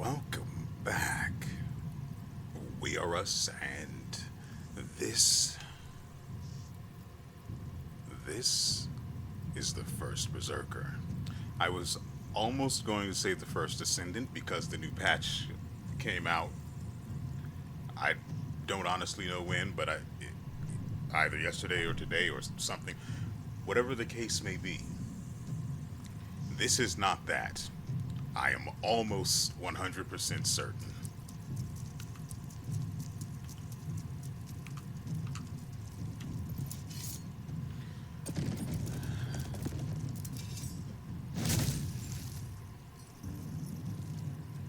Welcome back. WeArEuS, and this is the First Berserker. I was almost going to say the First Descendant because the new patch came out. I don't honestly know when, but either yesterday or today or something. Whatever the case may be, this is not that. I am almost 100% certain.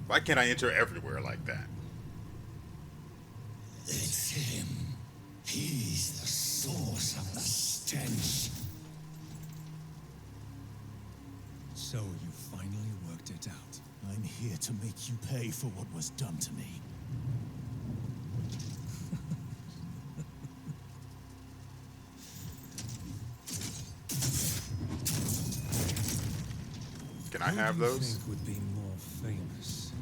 Why can't I enter everywhere like that? It's him. He's the source of the stench. So you finally worked it out. I'm here to make you pay for what was done to me. Can I have Who do you those? think would be more famous?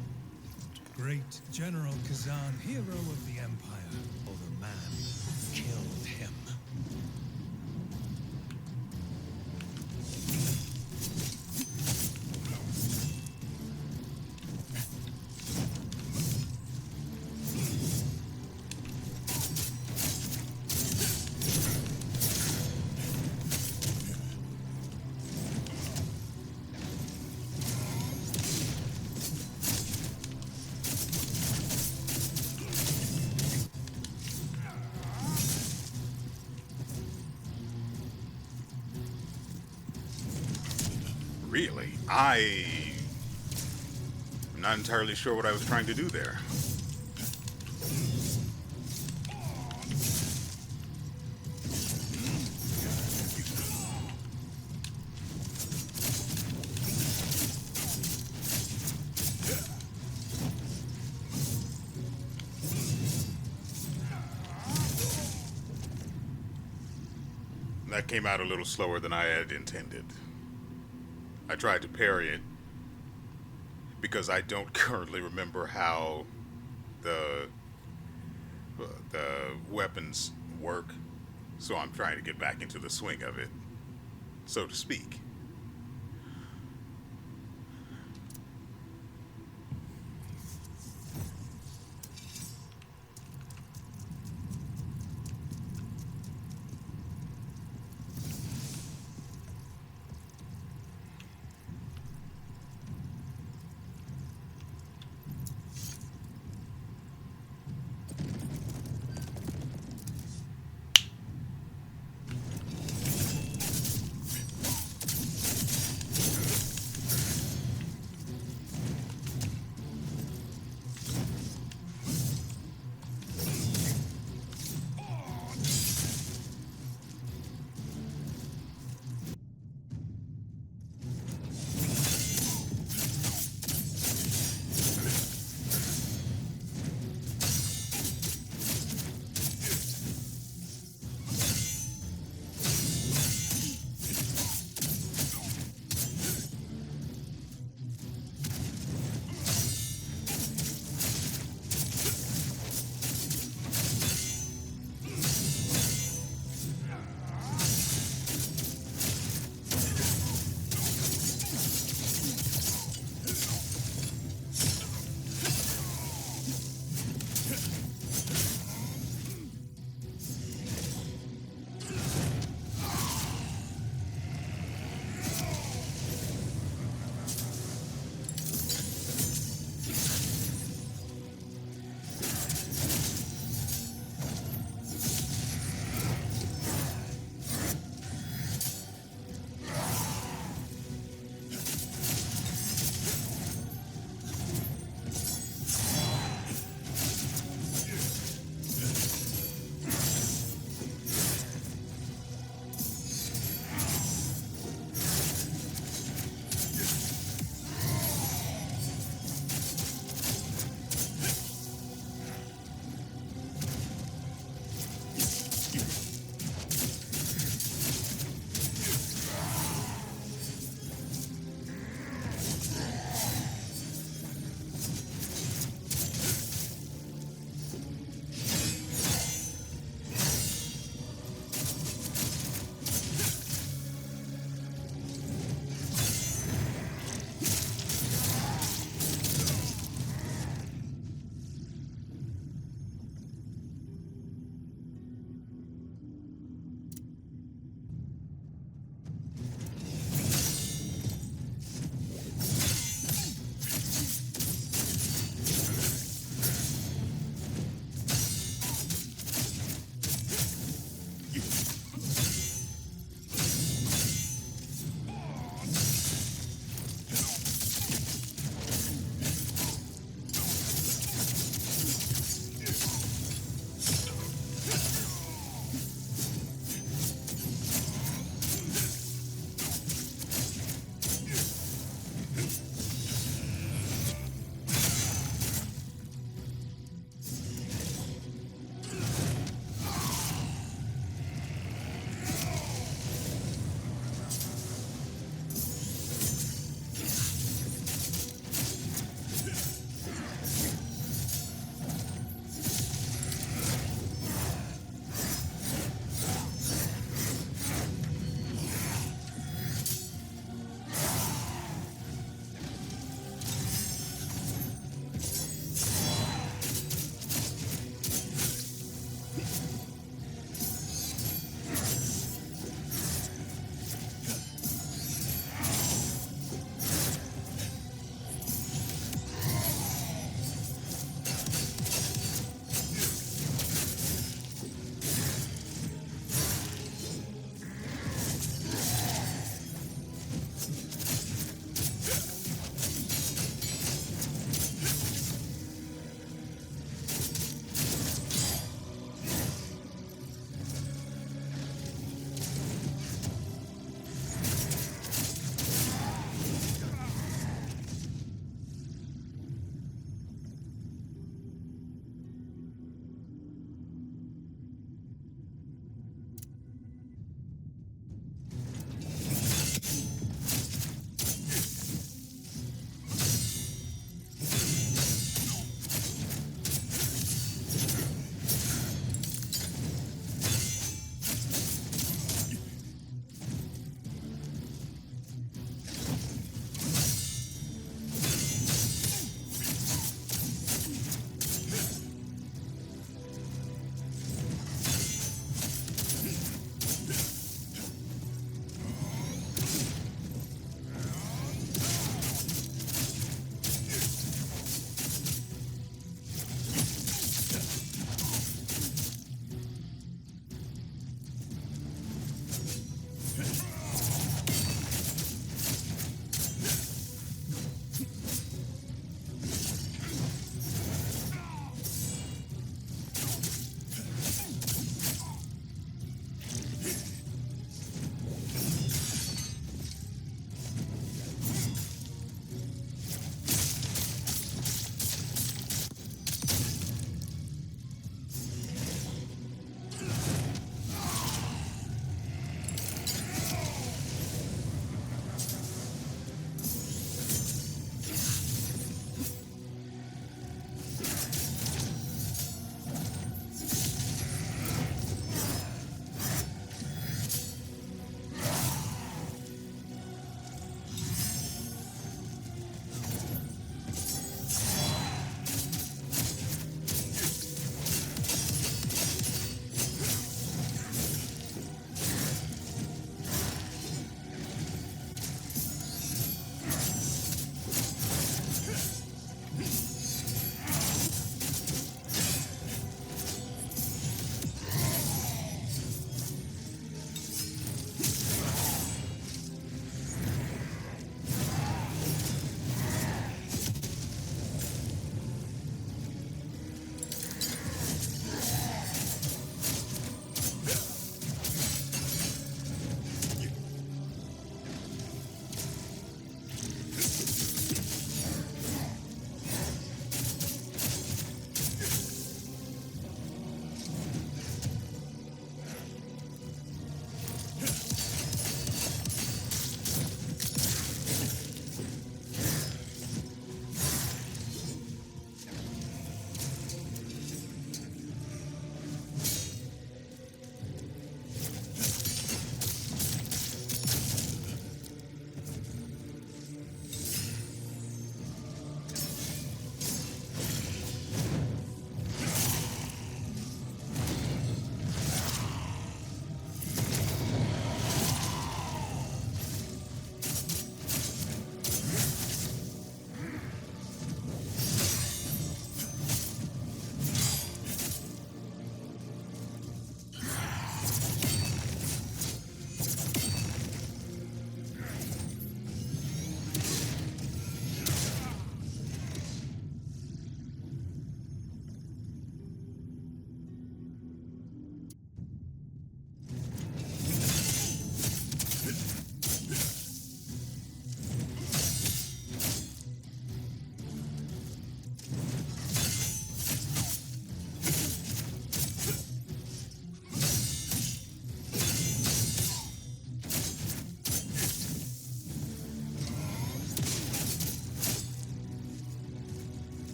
Great General Khazan, hero of the Empire, or the man who killed him? Really? I'm not entirely sure what I was trying to do there. That came out a little slower than I had intended. I tried to parry it because I don't currently remember how the weapons work, so I'm trying to get back into the swing of it, so to speak.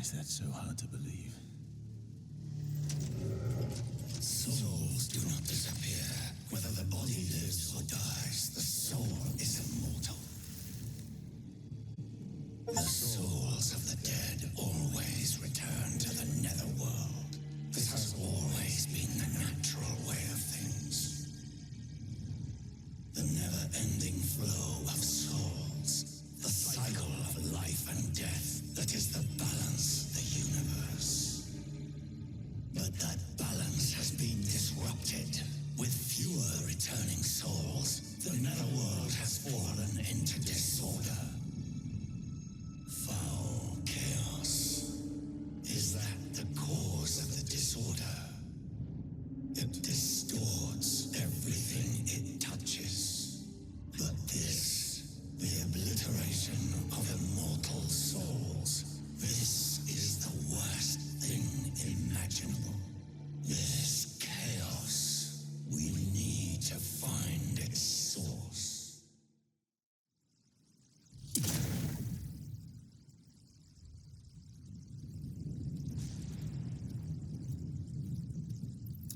is that so hard to believe? Souls do not disappear. Whether the body lives or dies, the soul is immortal. The souls of the dead always return to the netherworld. This has always been the natural way of things. The never-ending flow of souls. The cycle of life and death that is the balance of the universe. But that balance has been disrupted. With fewer returning souls, the netherworld has fallen into disorder. Foul chaos. Is that the cause of the disorder? It distorts everything it touches. But this, the obliteration of immortal souls, this is the worst thing imaginable. This chaos, we need to find its source.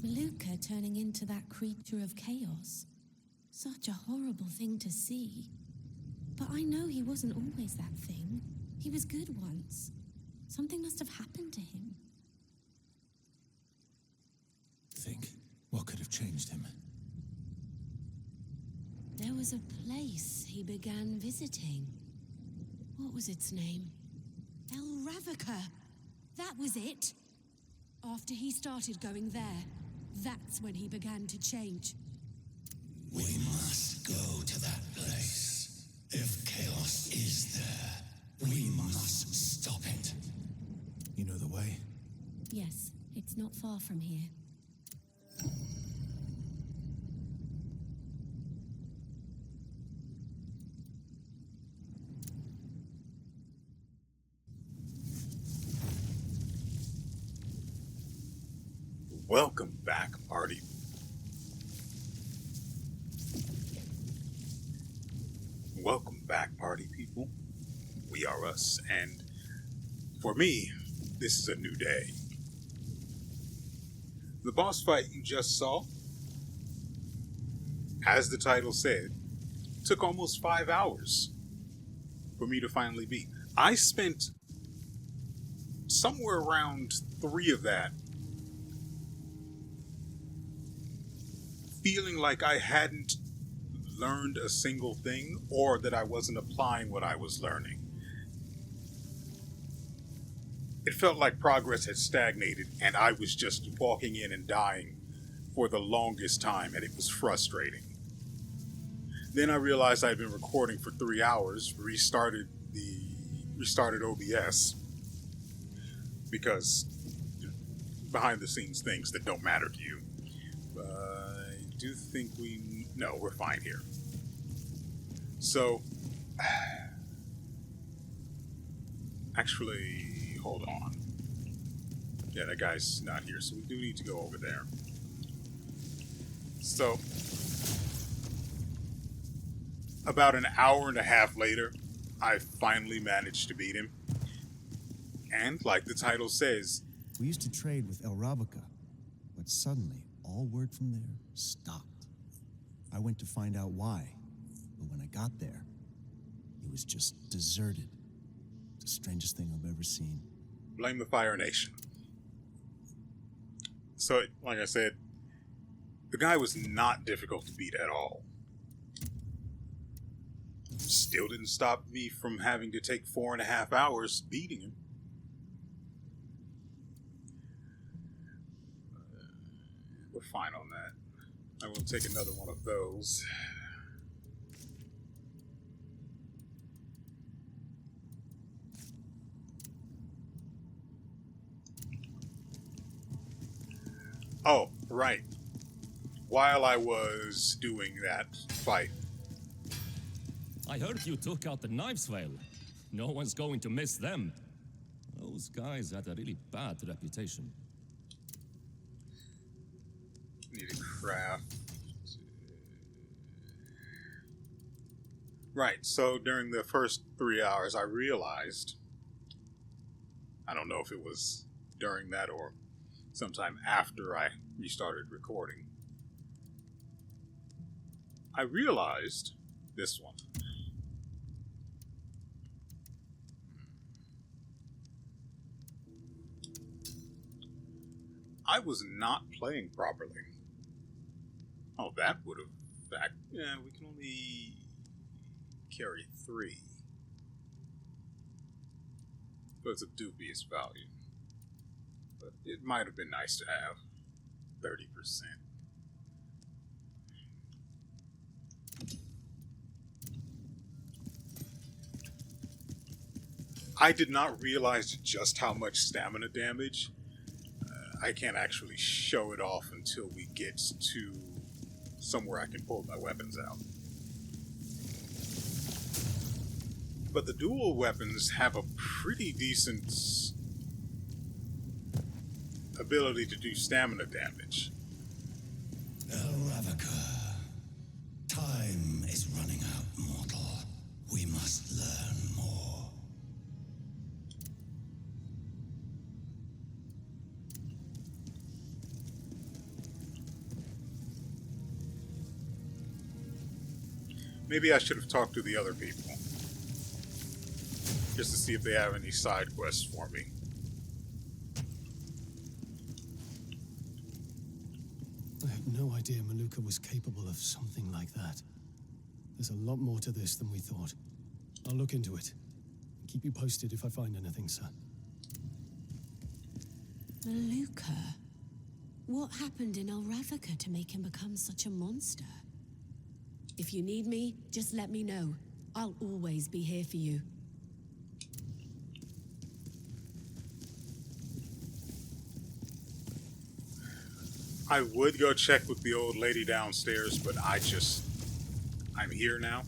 Luca turning into that creature of chaos. Such a horrible thing to see. But I know he wasn't always that thing. He was good once. Something must have happened to him. Think, what could have changed him? There was a place he began visiting. What was its name? El Ravica. That was it. After he started going there, that's when he began to change. We must go to that place. If chaos is there, we must stop it. You know the way? Yes, it's not far from here. Welcome back, party. Welcome back, party people. We are us, and for me, this is a new day. The boss fight you just saw, as the title said, took almost 5 hours for me to finally beat. I spent somewhere around 3 of that feeling like I hadn't learned a single thing, or that I wasn't applying what I was learning. It felt like progress had stagnated and I was just walking in and dying for the longest time, and it was frustrating. Then I realized I'd been recording for 3 hours, restarted OBS, because behind the scenes things that don't matter to you. I do think we're fine here. So, actually, hold on. Yeah, that guy's not here, so we do need to go over there. So, about an hour and a half later, I finally managed to beat him. And, like the title says, We used to trade with El Rabica, but suddenly, all word from there stopped. I went to find out why, but when I got there, it was just deserted. The strangest thing I've ever seen. blame the Fire Nation. So, like I said, the guy was not difficult to beat at all. Still didn't stop me from having to take 4.5 hours beating him. We're fine on that. I will take another one of those. Oh, right. While I was doing that fight, I heard you took out the Knives Vale. No one's going to miss them. Those guys had a really bad reputation. need to craft. Right, so during the first 3 hours, I realized I don't know if it was during that or sometime after I restarted recording. I realized this one. I was not playing properly. Oh, that would have... Yeah, we can only carry 3. So it's of dubious value. But it might have been nice to have 30%. I did not realize just how much stamina damage. I can't actually show it off until we get to somewhere I can pull my weapons out. But the dual weapons have a pretty decent ability to do stamina damage. El Ravaka, time is running out, mortal. We must learn more. Maybe I should have talked to the other people. Just to see if they have any side quests for me. I had no idea Maluka was capable of something like that. There's a lot more to this than we thought. I'll look into it. Keep you posted if I find anything, sir. Maluka? What happened in El Ravaka to make him become such a monster? If you need me, just let me know. I'll always be here for you. I would go check with the old lady downstairs, but I'm here now.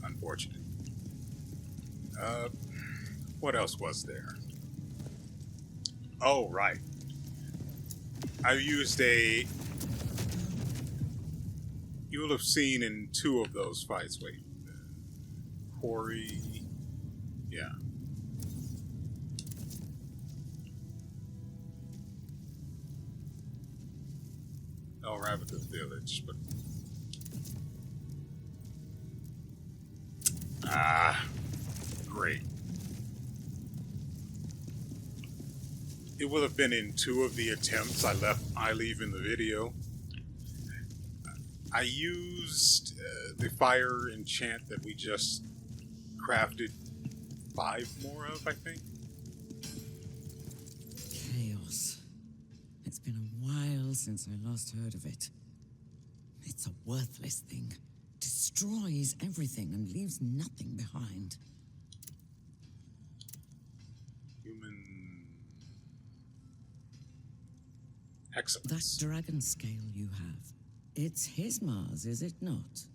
Unfortunate. What else was there? Oh, right. I used you will have seen in 2 of those fights. Wait. Quarry. Yeah. El Ravaka village, but... Great. It would have been in 2 of the attempts I leave in the video. I used the fire enchant that we just crafted 5 more of, I think. Chaos. It's been a while since I last heard of it. It's a worthless thing. Destroys everything and leaves nothing behind. Human... That excellence. dragon scale you have. It's his Mars, is it not?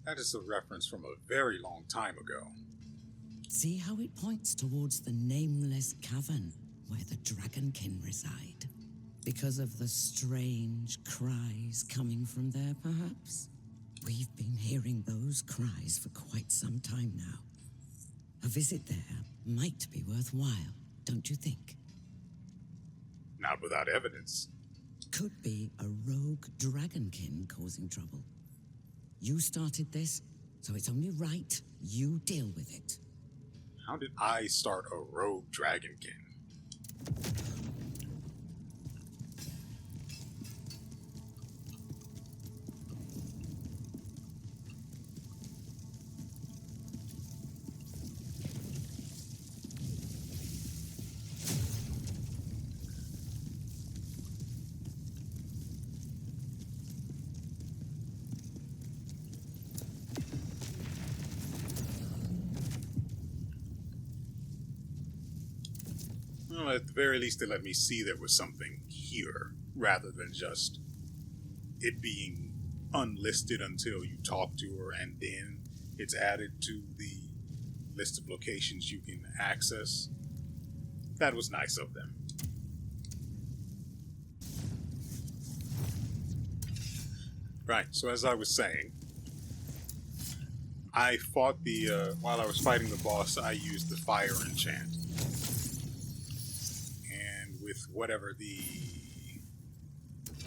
That is a reference from a very long time ago. See how it points towards the nameless cavern where the dragonkin reside? Because of the strange cries coming from there, perhaps? We've been hearing those cries for quite some time now. A visit there might be worthwhile, don't you think? Not without evidence. Could be a rogue dragonkin causing trouble. You started this, so it's only right you deal with it. How did I start a rogue dragonkin? Well, at the very least, they let me see there was something here, rather than just it being unlisted until you talk to her, and then it's added to the list of locations you can access. That was nice of them. Right, so as I was saying, I fought the, while I was fighting the boss, I used the fire enchant. And with whatever the,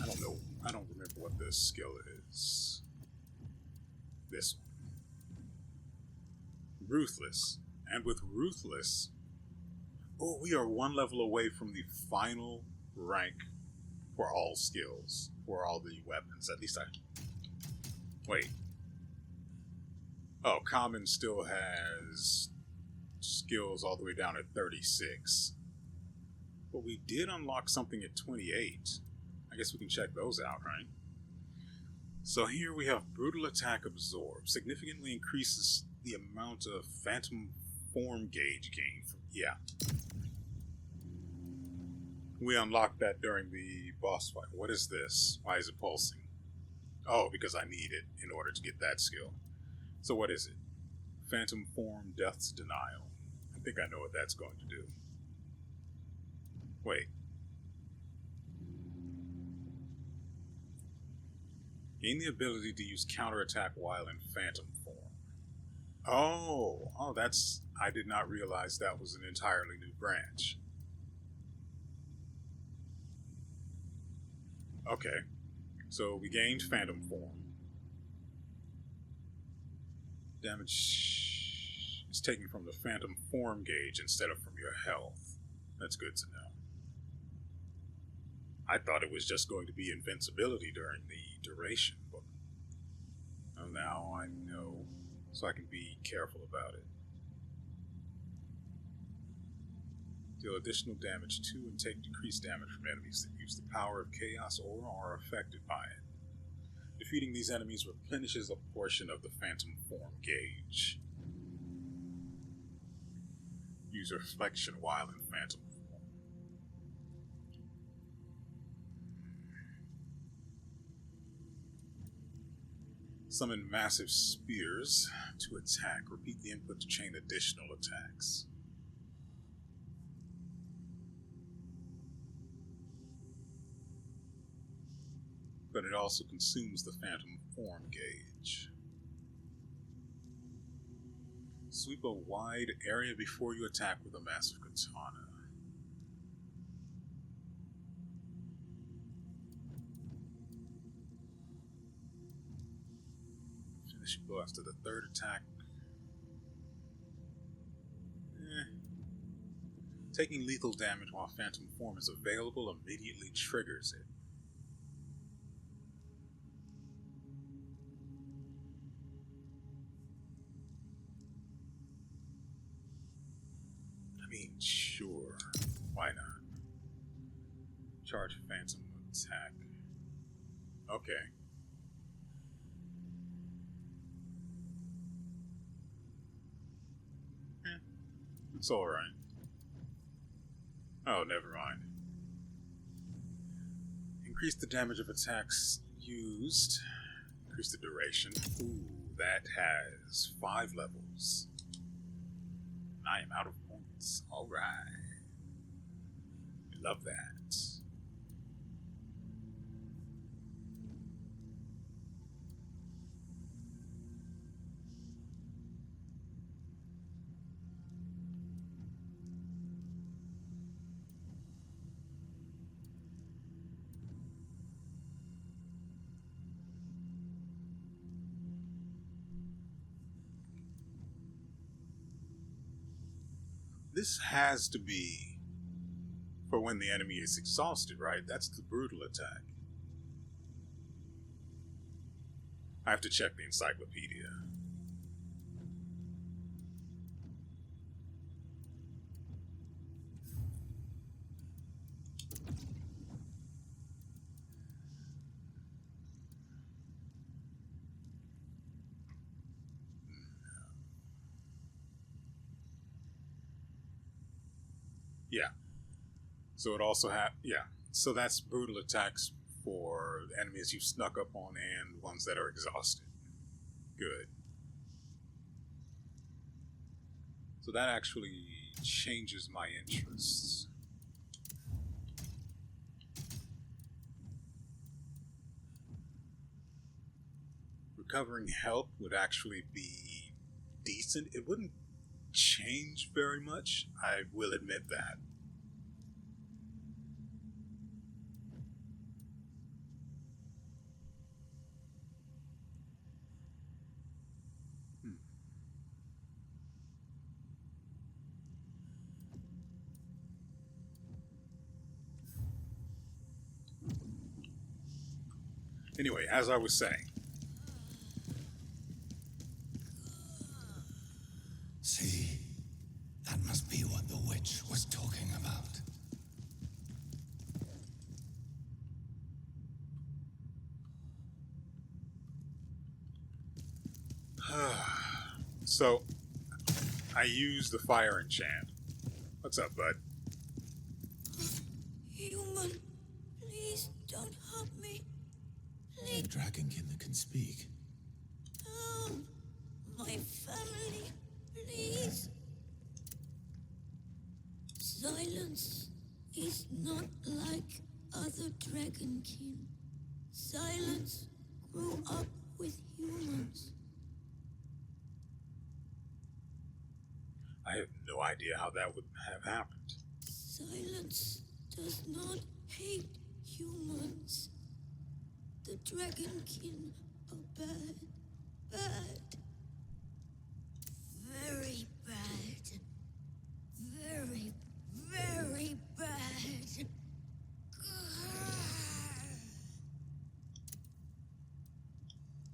I don't know, I don't remember what this skill is. This one. Ruthless. And with Ruthless, oh, we are one level away from the final rank for all skills, for all the weapons. At least I... Wait. Oh, Common still has skills all the way down at 36. But we did unlock something at 28. I guess we can check those out, right? So here we have Brutal Attack Absorb. Significantly increases the amount of Phantom Form gauge gain. Yeah. We unlocked that during the boss fight. What is this? Why is it pulsing? Oh, because I need it in order to get that skill. So what is it? Phantom Form Death's Denial. I think I know what that's going to do. Wait. Gain the ability to use counterattack while in Phantom Form. Oh, that's... I did not realize that was an entirely new branch. Okay. So we gained Phantom Form. Damage is taken from the Phantom Form gauge instead of from your health. That's good to know. I thought it was just going to be invincibility during the duration, but well, now I know, so I can be careful about it. Deal additional damage to and take decreased damage from enemies that use the power of chaos or are affected by it. Defeating these enemies replenishes a portion of the Phantom Form gauge. Use Reflection while in Phantom Form. Summon massive spears to attack. Repeat the input to chain additional attacks. But it also consumes the Phantom Form gauge. Sweep a wide area before you attack with a massive katana. Finish your blow after the third attack. Taking lethal damage while Phantom Form is available immediately triggers it. Sure, why not? Charge Phantom attack. Okay. It's alright. Oh, never mind. Increase the damage of attacks used. Increase the duration. Ooh, that has 5 levels. I am out of points. Alright. Love that. This has to be for when the enemy is exhausted, right? That's the brutal attack. I have to check the encyclopedia. Yeah. So it also so that's brutal attacks for enemies you've snuck up on and ones that are exhausted. Good. So that actually changes my interests. Recovering health would actually be decent. It wouldn't change very much, I will admit that. Anyway, as I was saying, See, that must be what the witch was talking about. so I use the fire enchant. What's up, bud? Human, please don't hurt me. The dragonkin that can speak. My family, please. Silence is not like other dragonkin. Silence grew up with humans. I have no idea how that would have happened. Silence does not hate humans. The dragonkin are bad. Bad. Very bad. Very, very bad.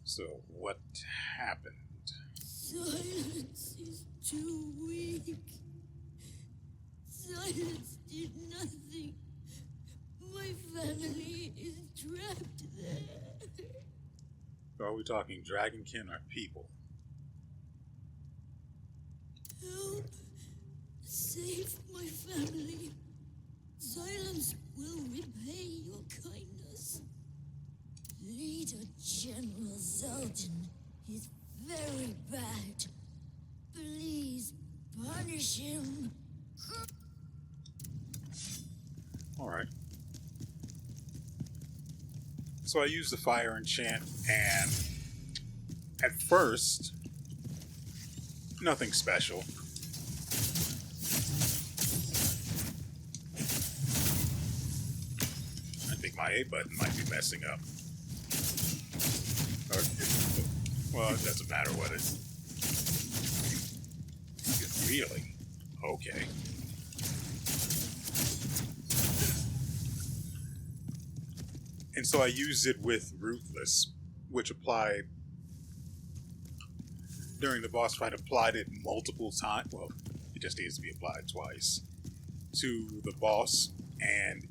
So, what happened? Silence is too weak. Silence did nothing. My family is trapped there. Are we talking dragonkin or people? Help. Save my family. Silence will repay your kindness. Leader General Zeldin is very bad. Please punish him. Alright. So I use the fire enchant, and at first, nothing special. I think my A button might be messing up. Well, it doesn't matter what it is. Really? Okay. And so I used it with Ruthless, which applied during the boss fight, applied it multiple times. Well, it just needs to be applied twice to the boss, and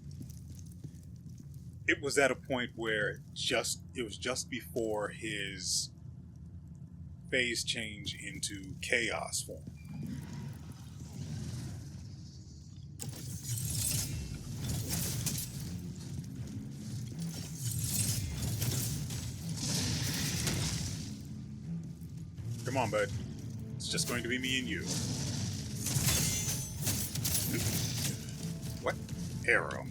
it was at a point where it was just before his phase change into chaos form. Come on, bud. It's just going to be me and you. What? Arrow.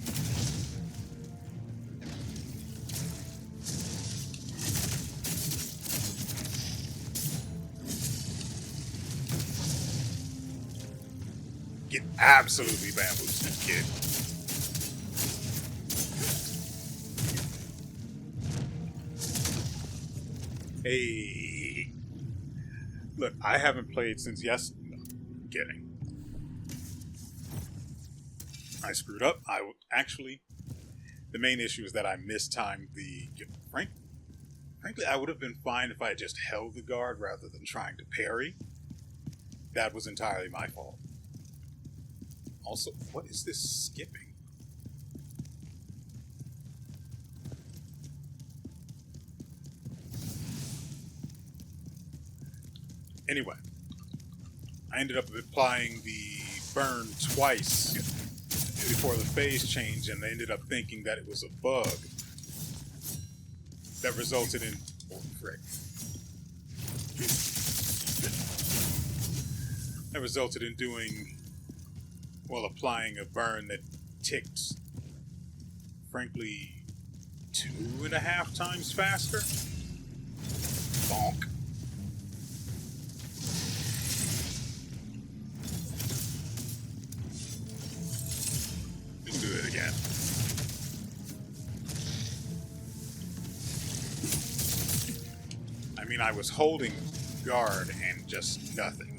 Get absolutely bamboozled, kid. Hey. Look, I haven't played since yesterday. No, I'm kidding. I screwed up. Actually, the main issue is that I mistimed the... Frankly, I would have been fine if I had just held the guard rather than trying to parry. That was entirely my fault. Also, what is this skipping? Anyway, I ended up applying the burn twice before the phase change, and they ended up thinking that it was a bug that resulted in... Oh, frick. That resulted in doing... Well, applying a burn that ticked, frankly, 2.5 times faster. Bonk. mean, I was holding guard and just nothing.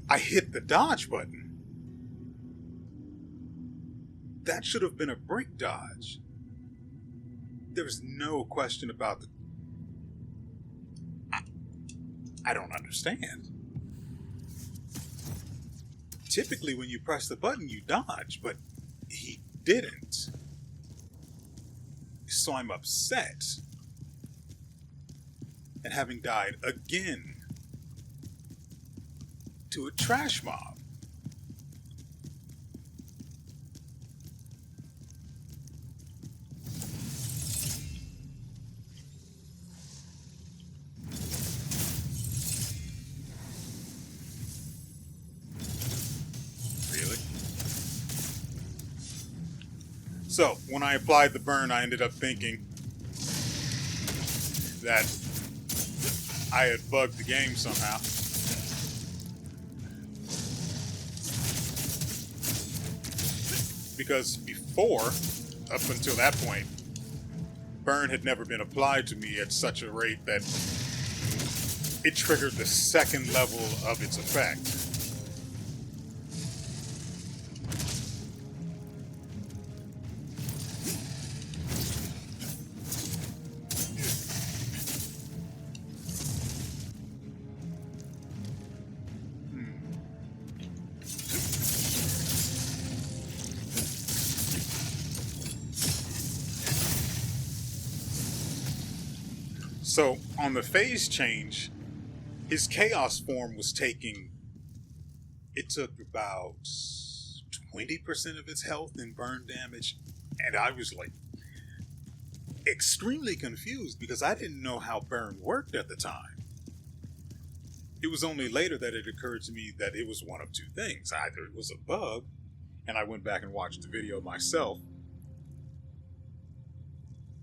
I hit the dodge button. That should have been a brake dodge. There's no question about the... I don't understand. Typically when you press the button you dodge, but he didn't. So I'm upset. And having died again to a trash mob. Really? So, when I applied the burn, I ended up thinking that I had bugged the game somehow. Because before, up until that point, burn had never been applied to me at such a rate that it triggered the second level of its effect. So, on the phase change, his chaos form was taking... It took about 20% of its health in burn damage, and I was like extremely confused because I didn't know how burn worked at the time. It was only later that it occurred to me that it was one of two things. Either it was a bug, and I went back and watched the video myself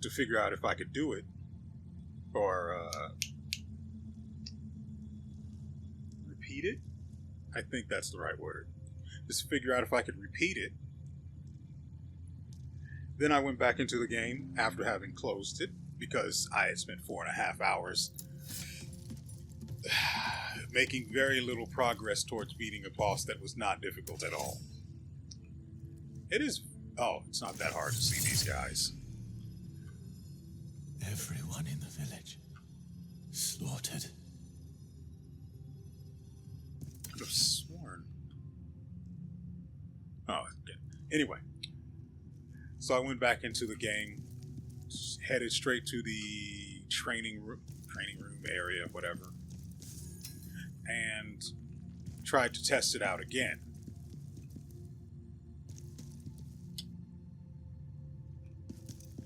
to figure out if I could do it, or repeat it. I think that's the right word. Just figure out if I could repeat it. Then I went back into the game after having closed it because I had spent 4.5 hours making very little progress towards beating a boss that was not difficult at all. It is... Oh, it's not that hard to see these guys. Everyone in the village slaughtered. I could have sworn. Oh, okay. Anyway. So I went back into the game, headed straight to the training room area, whatever, and tried to test it out again.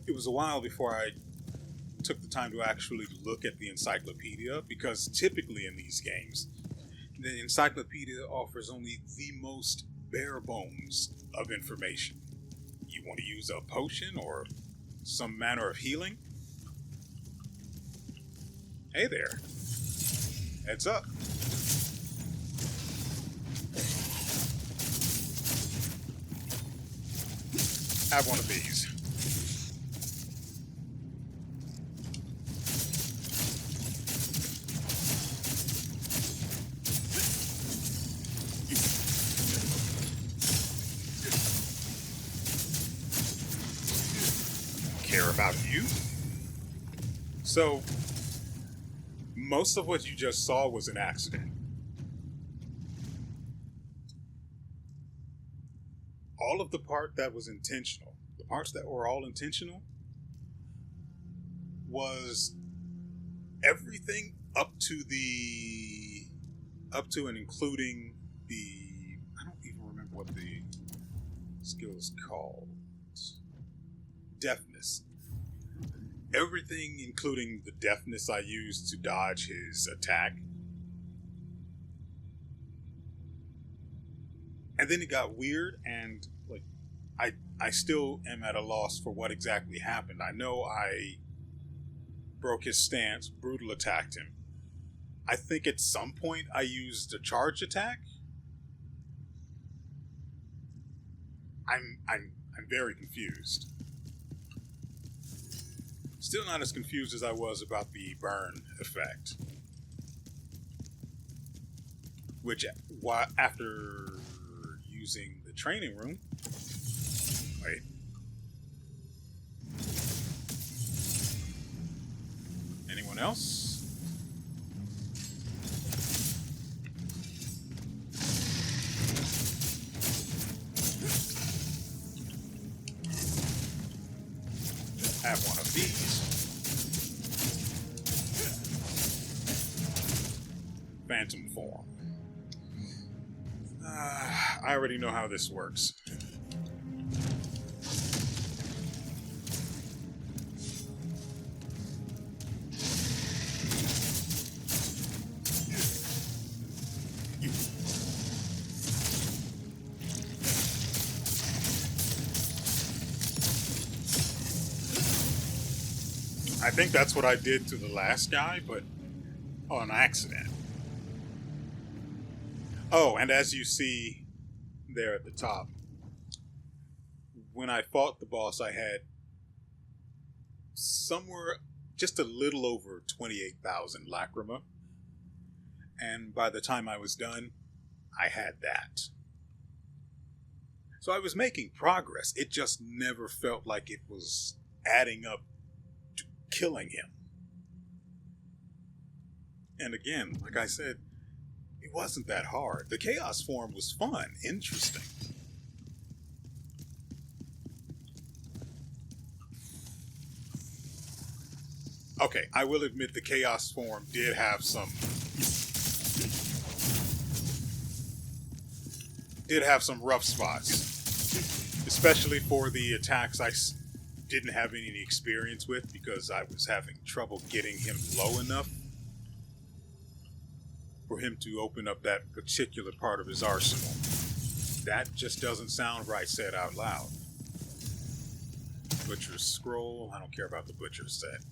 It was a while before I took the time to actually look at the encyclopedia, because typically in these games, the encyclopedia offers only the most bare bones of information. You want to use a potion or some manner of healing? Hey there. Heads up. Have one of these. Care about you? So, most of what you just saw was an accident. All of the part that was intentional, the parts that were all intentional, was everything up to and including the, I don't even remember what the skill is called. Deafness. everything, including the deafness I used to dodge his attack. And then it got weird, and like I still am at a loss for what exactly happened. I know I broke his stance, brutal attacked him. I think at some point I used a charge attack. I'm very confused. Still not as confused as I was about the burn effect. Which, after using the training room... Wait. Anyone else? Have one of these. Phantom form. I already know how this works. I think that's what I did to the last guy, but on accident. Oh, and as you see there at the top, when I fought the boss, I had somewhere just a little over 28,000 lacrima. And by the time I was done, I had that. So I was making progress. It just never felt like it was adding up to killing him. And again, like I said, it wasn't that hard. The chaos form was fun, interesting. Okay, I will admit the chaos form did have some rough spots, especially for the attacks I didn't have any experience with because I was having trouble getting him low enough for him to open up that particular part of his arsenal. That just doesn't sound right said out loud. Butcher's Scroll. I don't care about the Butcher's set.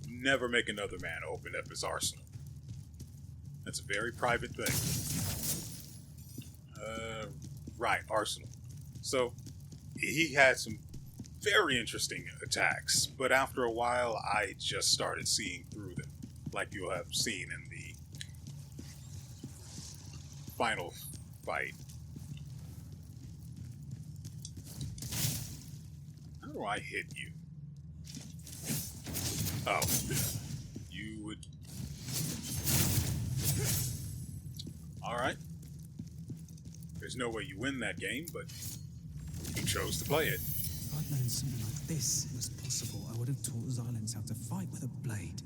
Never make another man open up his arsenal. That's a very private thing. Right, arsenal. So, he had some very interesting attacks, but after a while, I just started seeing through them, like you'll have seen in the final fight. How do I hit you? Oh, you would... Alright. There's no way you win that game, but you chose to play it. If I'd known something like this was possible, I would have taught Xylens how to fight with a blade.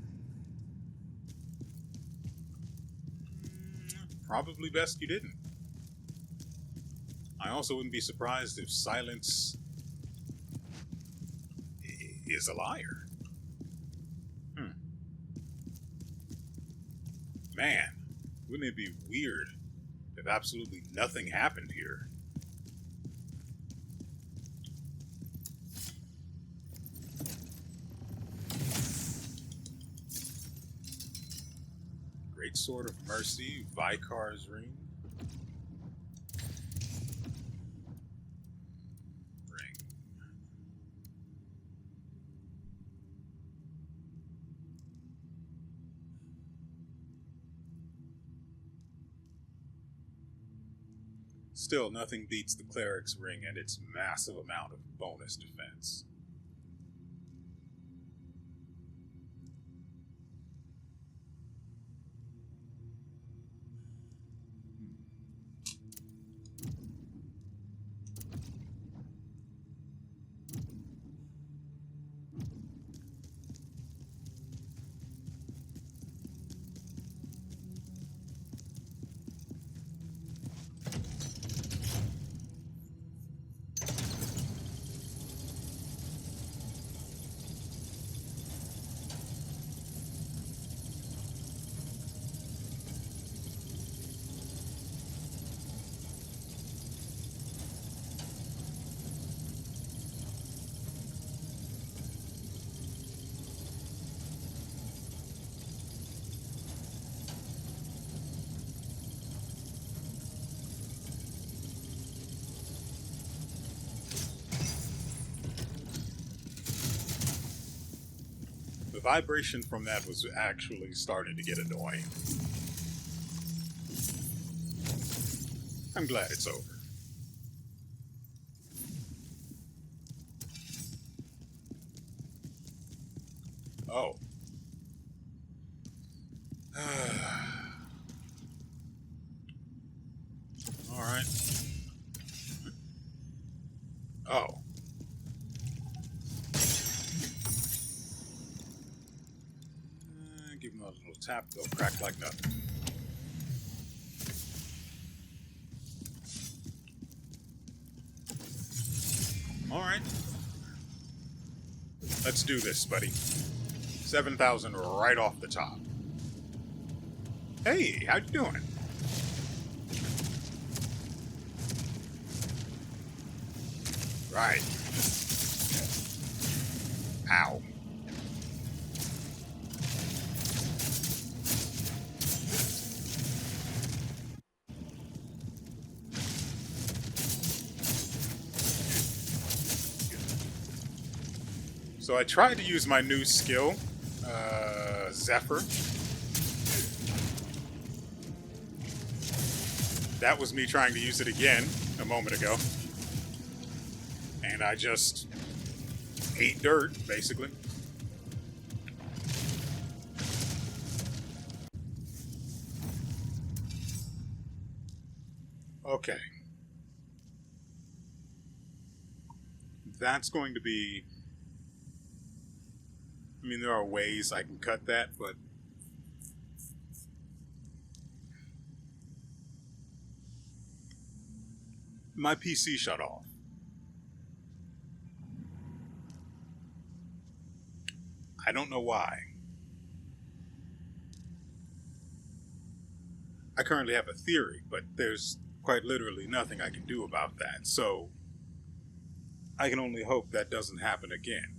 Probably best you didn't. I also wouldn't be surprised if Silence is a liar. Man, wouldn't it be weird if absolutely nothing happened here? Great Sword of Mercy, Vikar's Ring. Still, nothing beats the Cleric's Ring and its massive amount of bonus defense. vibration from that was actually starting to get annoying. I'm glad it's over. Oh. Alright. Oh. Give him a little tap, they'll crack like nothing. Alright. Let's do this, buddy. 7,000 right off the top. Hey, how you doing? Right. Ow. So I tried to use my new skill, Zephyr. That was me trying to use it again a moment ago. And I just ate dirt, basically. Okay. That's going to be... I mean, there are ways I can cut that, but... my PC shut off. I don't know why. I currently have a theory, but there's quite literally nothing I can do about that, so I can only hope that doesn't happen again.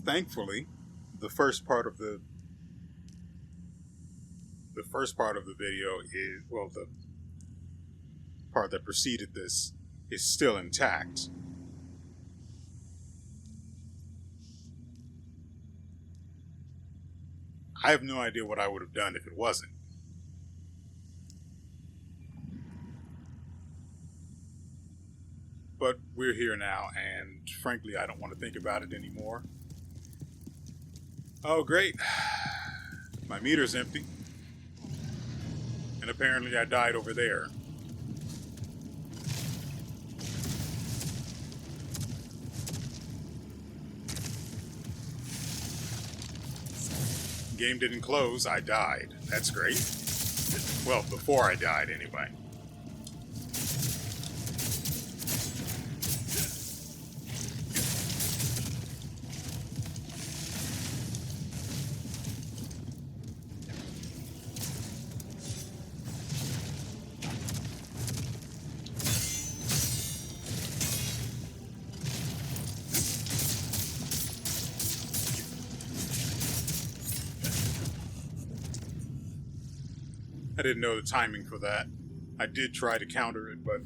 Thankfully, the first part of the video is, well, the part that preceded this is still intact. I have no idea what I would have done if it wasn't. But we're here now, and frankly, I don't want to think about it anymore. Oh, great. My meter's empty. And apparently I died over there. Game didn't close, I died. That's great. Well, before I died, anyway. I didn't know the timing for that. I did try to counter it, but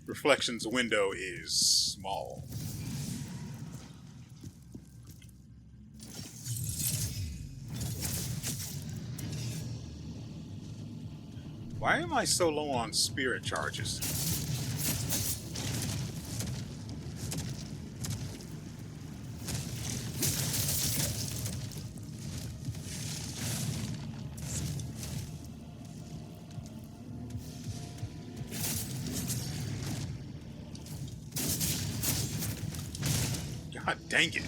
Reflection's window is small. Why am I so low on spirit charges? God dang it.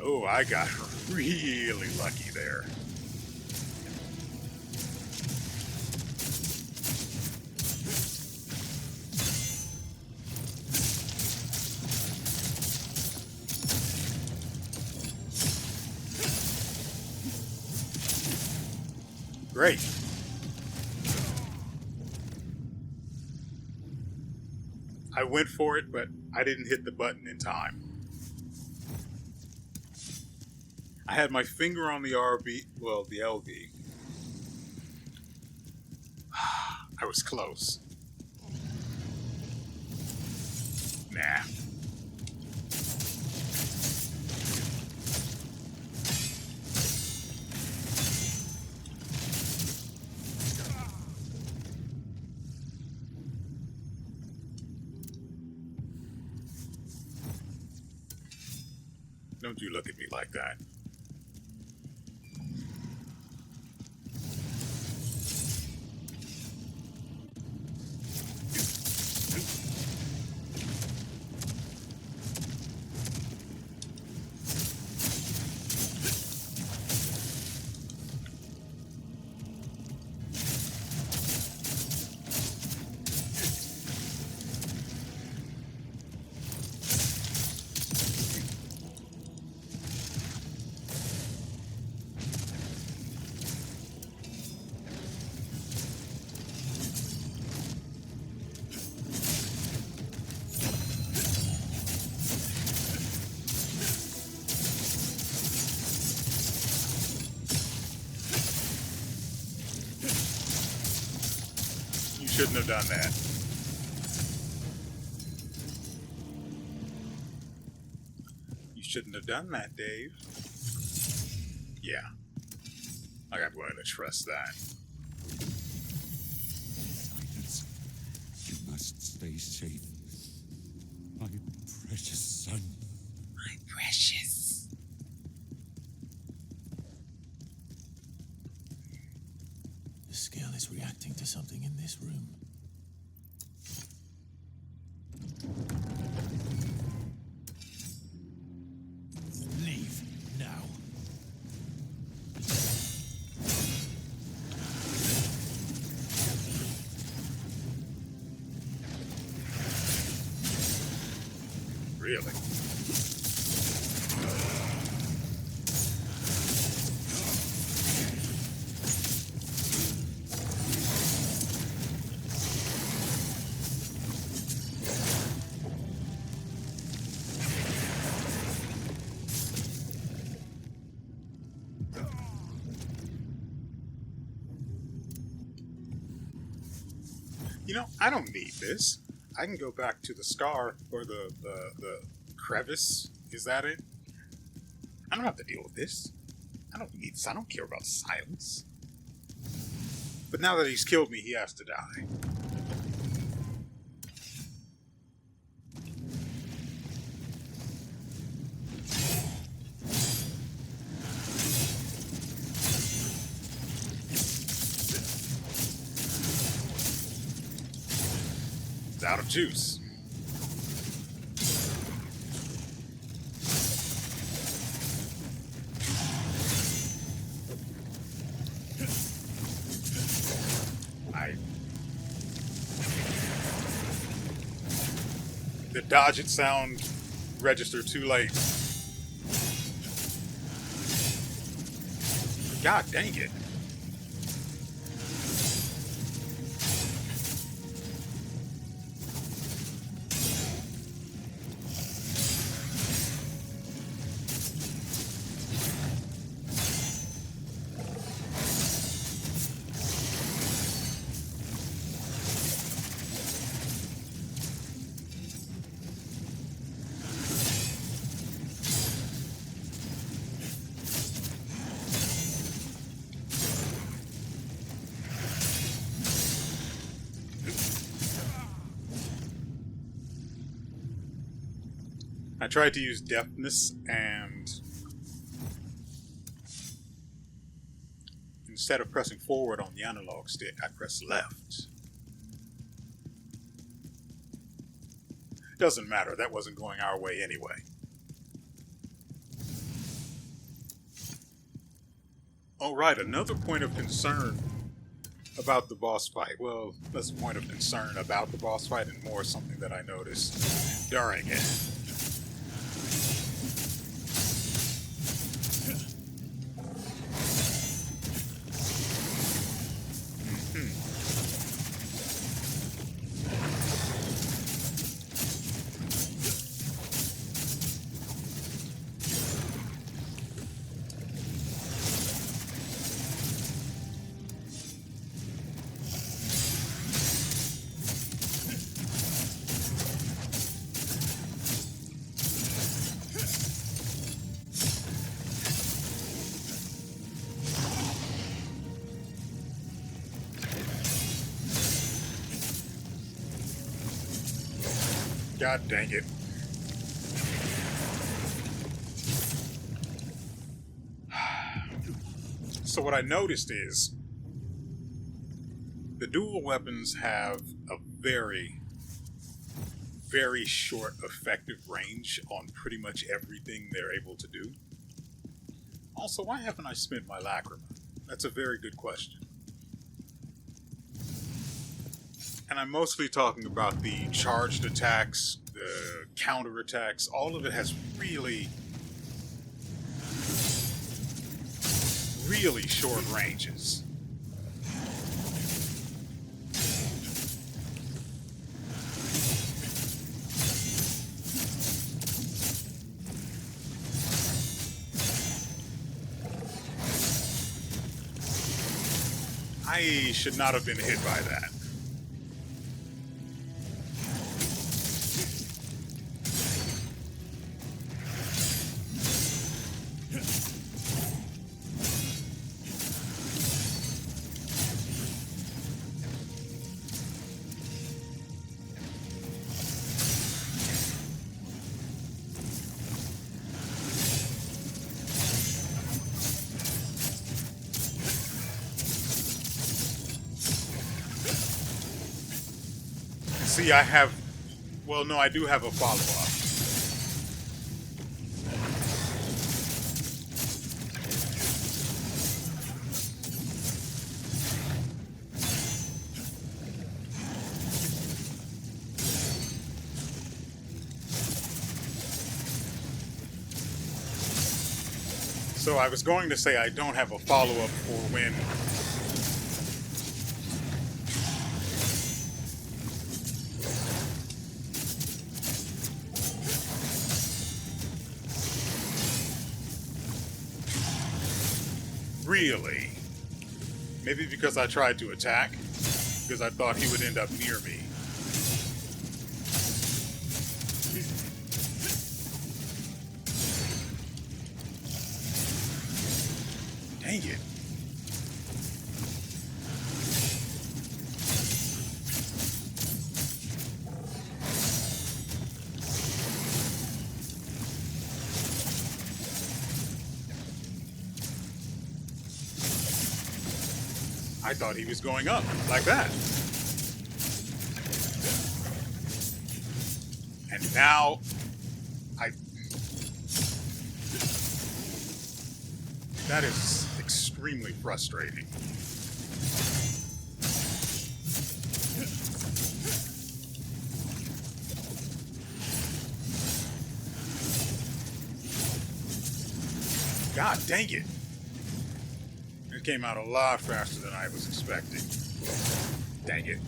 Oh, I got really lucky there. Great. I went for it, but I didn't hit the button in time. I had my finger on the RB, well, the LB. I was close. Nah. Don't you look at me like that. Shouldn't have done that. You shouldn't have done that, Dave. Yeah. I'm going to trust that. Silence. You must stay safe. My precious son. My precious. The scale is reacting to something in this room. Leave now. Really? You know, I don't need this. I can go back to the scar or the crevice. Is that it? I don't have to deal with this. I don't need this. I don't care about silence. But now that he's killed me, he has to die. It's out of juice. The dodge it sound registered too late. God dang it. I tried to use deftness, and instead of pressing forward on the analog stick, I pressed left. Doesn't matter, that wasn't going our way anyway. Alright, another point of concern about the boss fight. Well, less a point of concern about the boss fight and more something that I noticed during it. God dang it. So what I noticed is the dual weapons have a very, very short effective range on pretty much everything they're able to do. Also, why haven't I spent my lacrima? That's a very good question. And I'm mostly talking about the charged attacks, the counter attacks. All of it has really, really short ranges. I should not have been hit by that. See, I have... Well, no, I do have a follow-up. So I was going to say I don't have a follow-up for when... Really? Maybe because I tried to attack? Because I thought he would end up near me. Dang it. I thought he was going up, like that. And now, that is extremely frustrating. God dang it. It came out a lot faster than I was expecting. Dang it.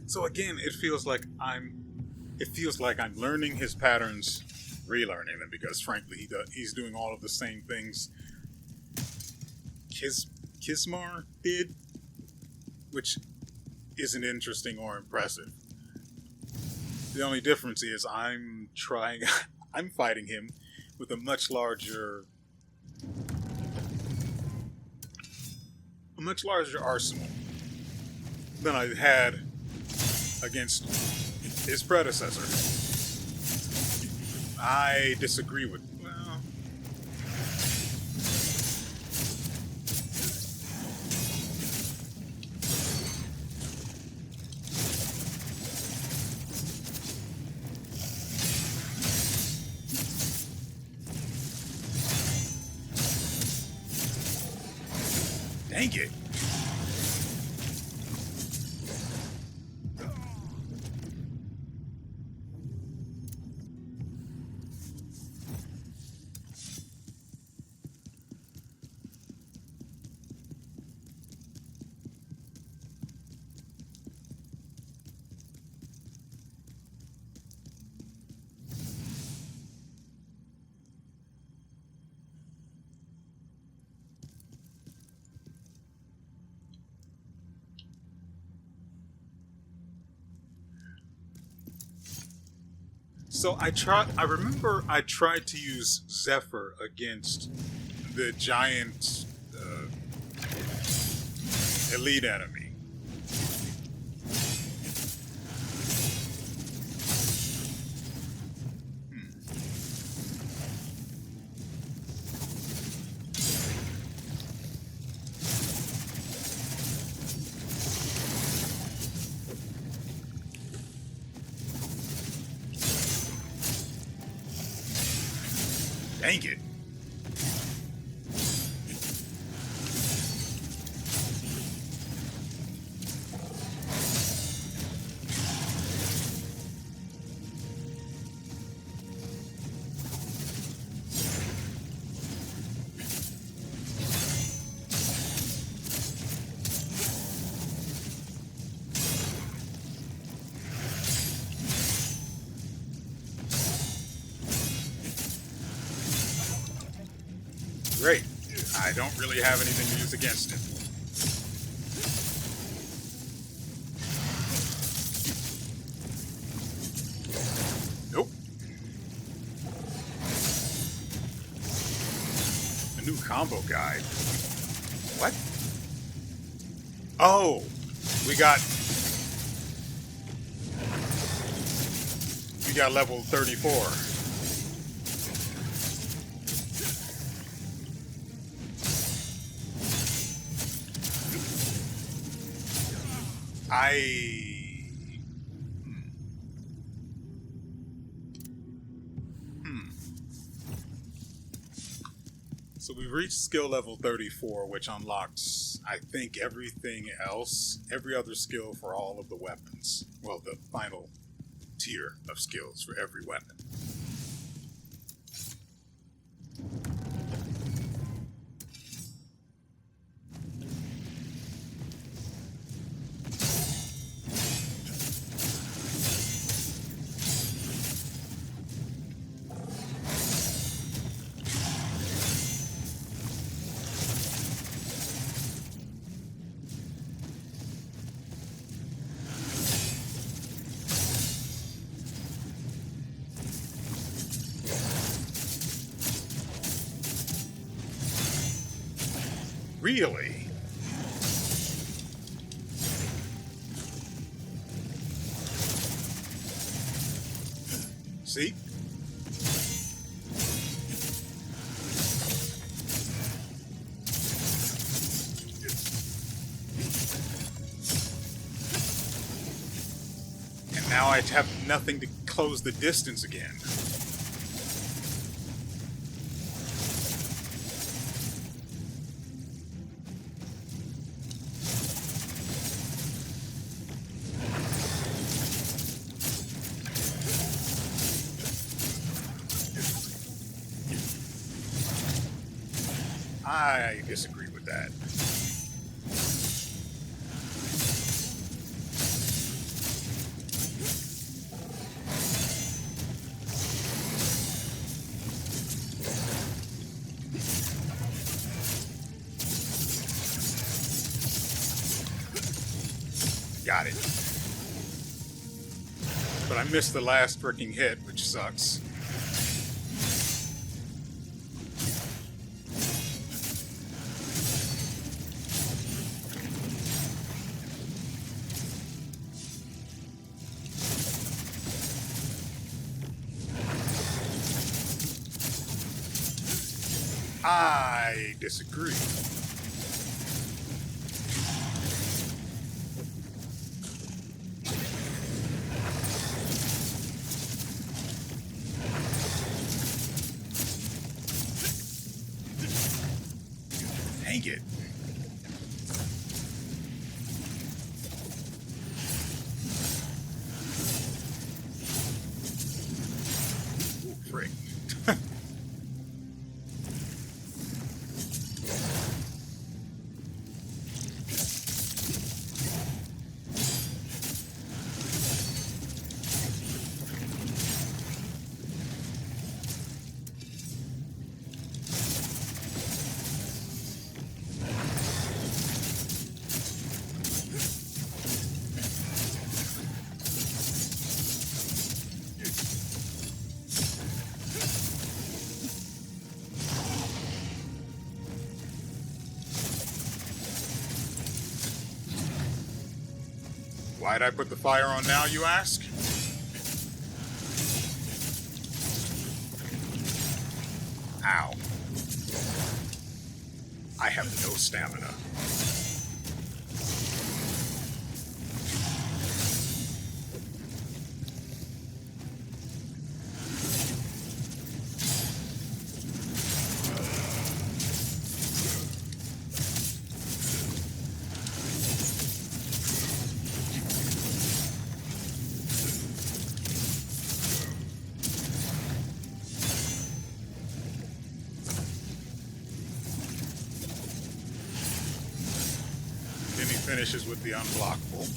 So again, it feels like I'm learning his patterns, relearning them, because frankly he's doing all of the same things Kismar did, which isn't interesting or impressive. The only difference is I'm fighting him with a much larger arsenal than I had against his predecessor. I disagree with, well, dang it. So I remember I tried to use Zephyr against the giant elite enemy. Dang it. Great. I don't really have anything to use against it. Nope. A new combo guide. What? Oh, we got level 34. So we've reached skill level 34, which unlocks, I think, everything else, every other skill for all of the weapons. Well, the final tier of skills for every weapon. Really? See? And now I have nothing to close the distance again. I disagree with that. Got it. But I missed the last freaking hit, which sucks. I disagree. Dang it. Ooh, frick. Why'd I put the fire on now, you ask? Ow. I have no stamina. Then he finishes with the unblockable.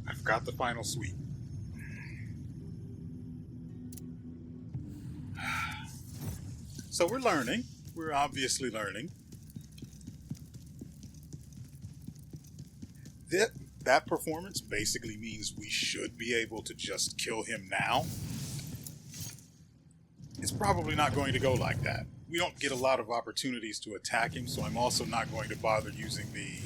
I've got the final sweep. So we're learning. We're obviously learning. That performance basically means we should be able to just kill him now. It's probably not going to go like that. We don't get a lot of opportunities to attack him, so I'm also not going to bother using the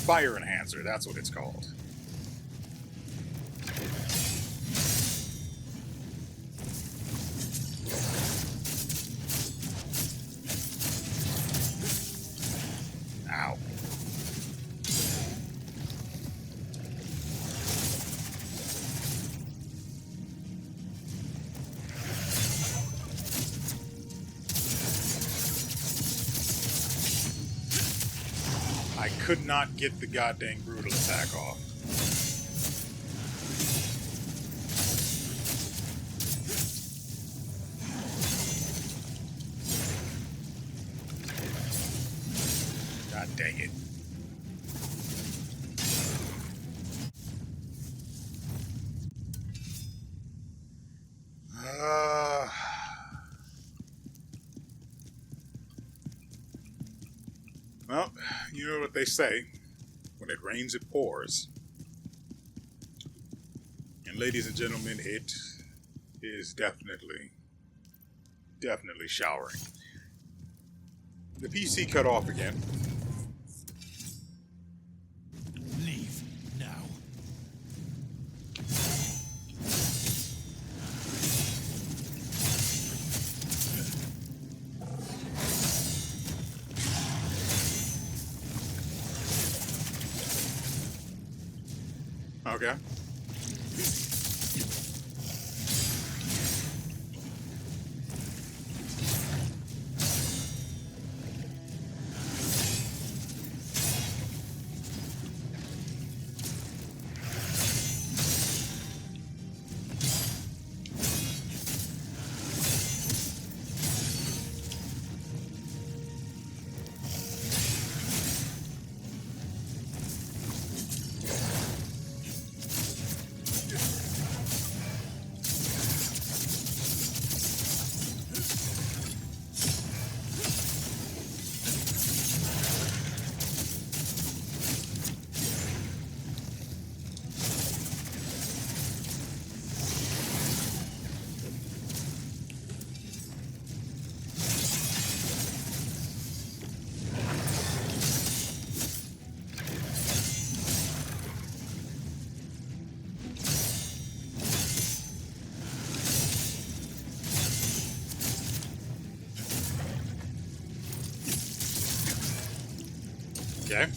fire enhancer, that's what it's called. Ow. I could not get the goddamn brutal attack off. God dang it. Well, you know what they say. When it rains, it pours. And ladies and gentlemen, it is definitely showering. The PC cut off again. Leave now. Okay. Okay.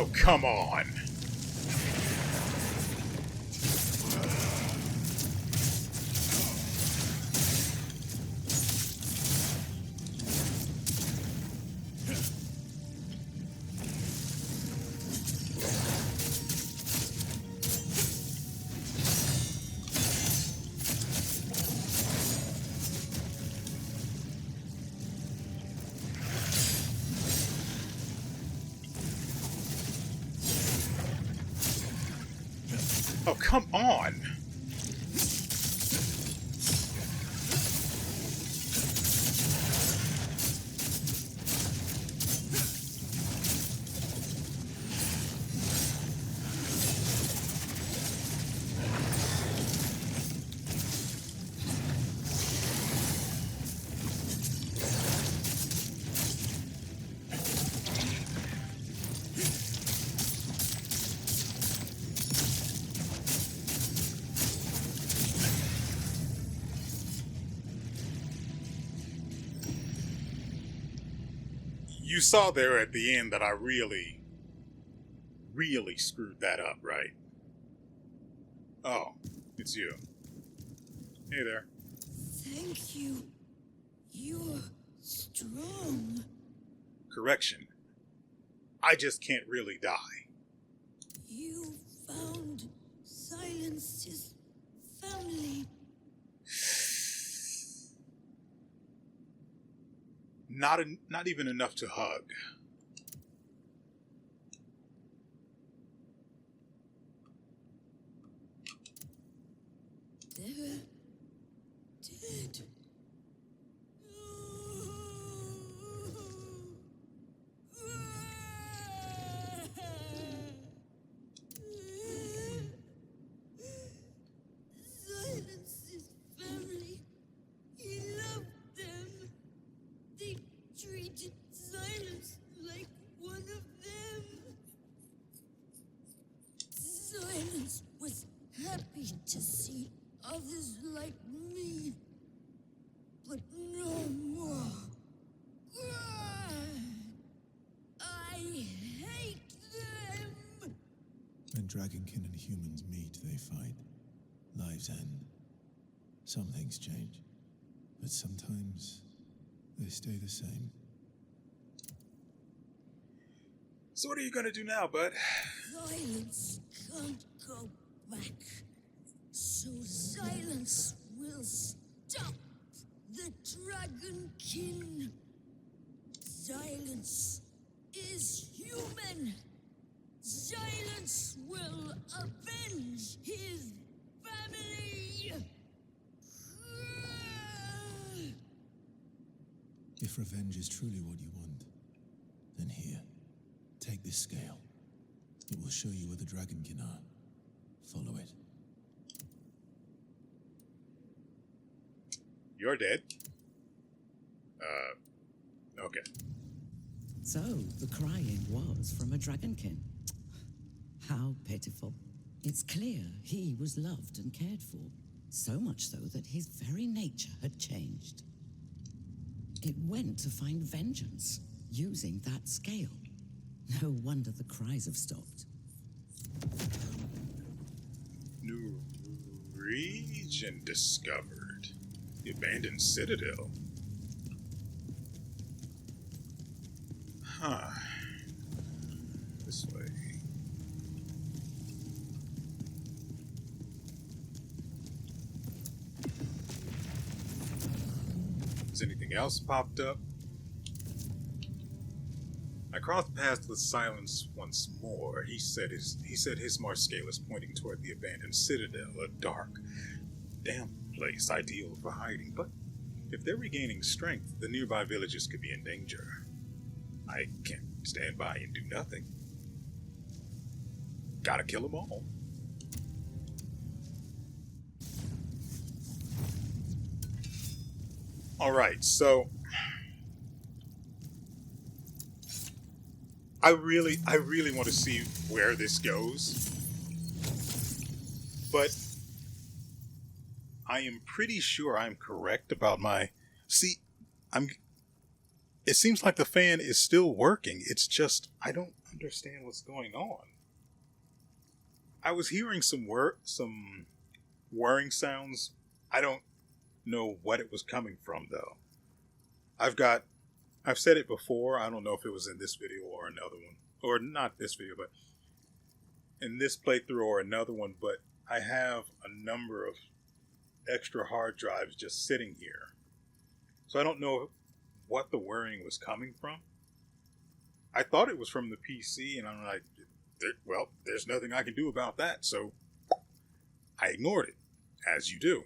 Oh, come on. Oh, come on! You saw there at the end that I really screwed that up, right? Oh, it's you. Hey there. Thank you. You're strong. Correction. I just can't really die. You found Silence's family. Not even enough to hug. They're dead. Silence's family. He loved them. They treated Silence like one of them. Silence was happy to see others like me, but no more. I hate them. When Dragonkin and humans meet, they fight. Lives end. Some things change, but sometimes they stay the same. So what are you gonna do now, bud? Silence can't go back. So Silence will stop the Dragonkin. Silence is human. Silence will avenge his family. If revenge is truly what you want, then here, take this scale. It will show you where the Dragonkin are. Follow it. You're dead. Okay. So, the crying was from a dragonkin. How pitiful. It's clear he was loved and cared for. So much so that his very nature had changed. It went to find vengeance, using that scale. No wonder the cries have stopped. New region discovered. The abandoned citadel. Huh. This way. Has anything else popped up? I crossed paths with Silence once more. He said his march scale is pointing toward the abandoned citadel, a dark, damp place ideal for hiding. But if they're regaining strength, the nearby villages could be in danger. I can't stand by and do nothing. Gotta kill them all. Alright, so I really want to see where this goes. But I am pretty sure I'm correct about my... See, it seems like the fan is still working. It's just, I don't understand what's going on. I was hearing some whirring sounds. I don't know what it was coming from though. I've said it before. I don't know if it was in this video or another one, or not this video, but in this playthrough or another one. But I have a number of extra hard drives just sitting here, so I don't know what the whirring was coming from. I thought it was from the PC, and I'm like, well, there's nothing I can do about that, so I ignored it, as you do.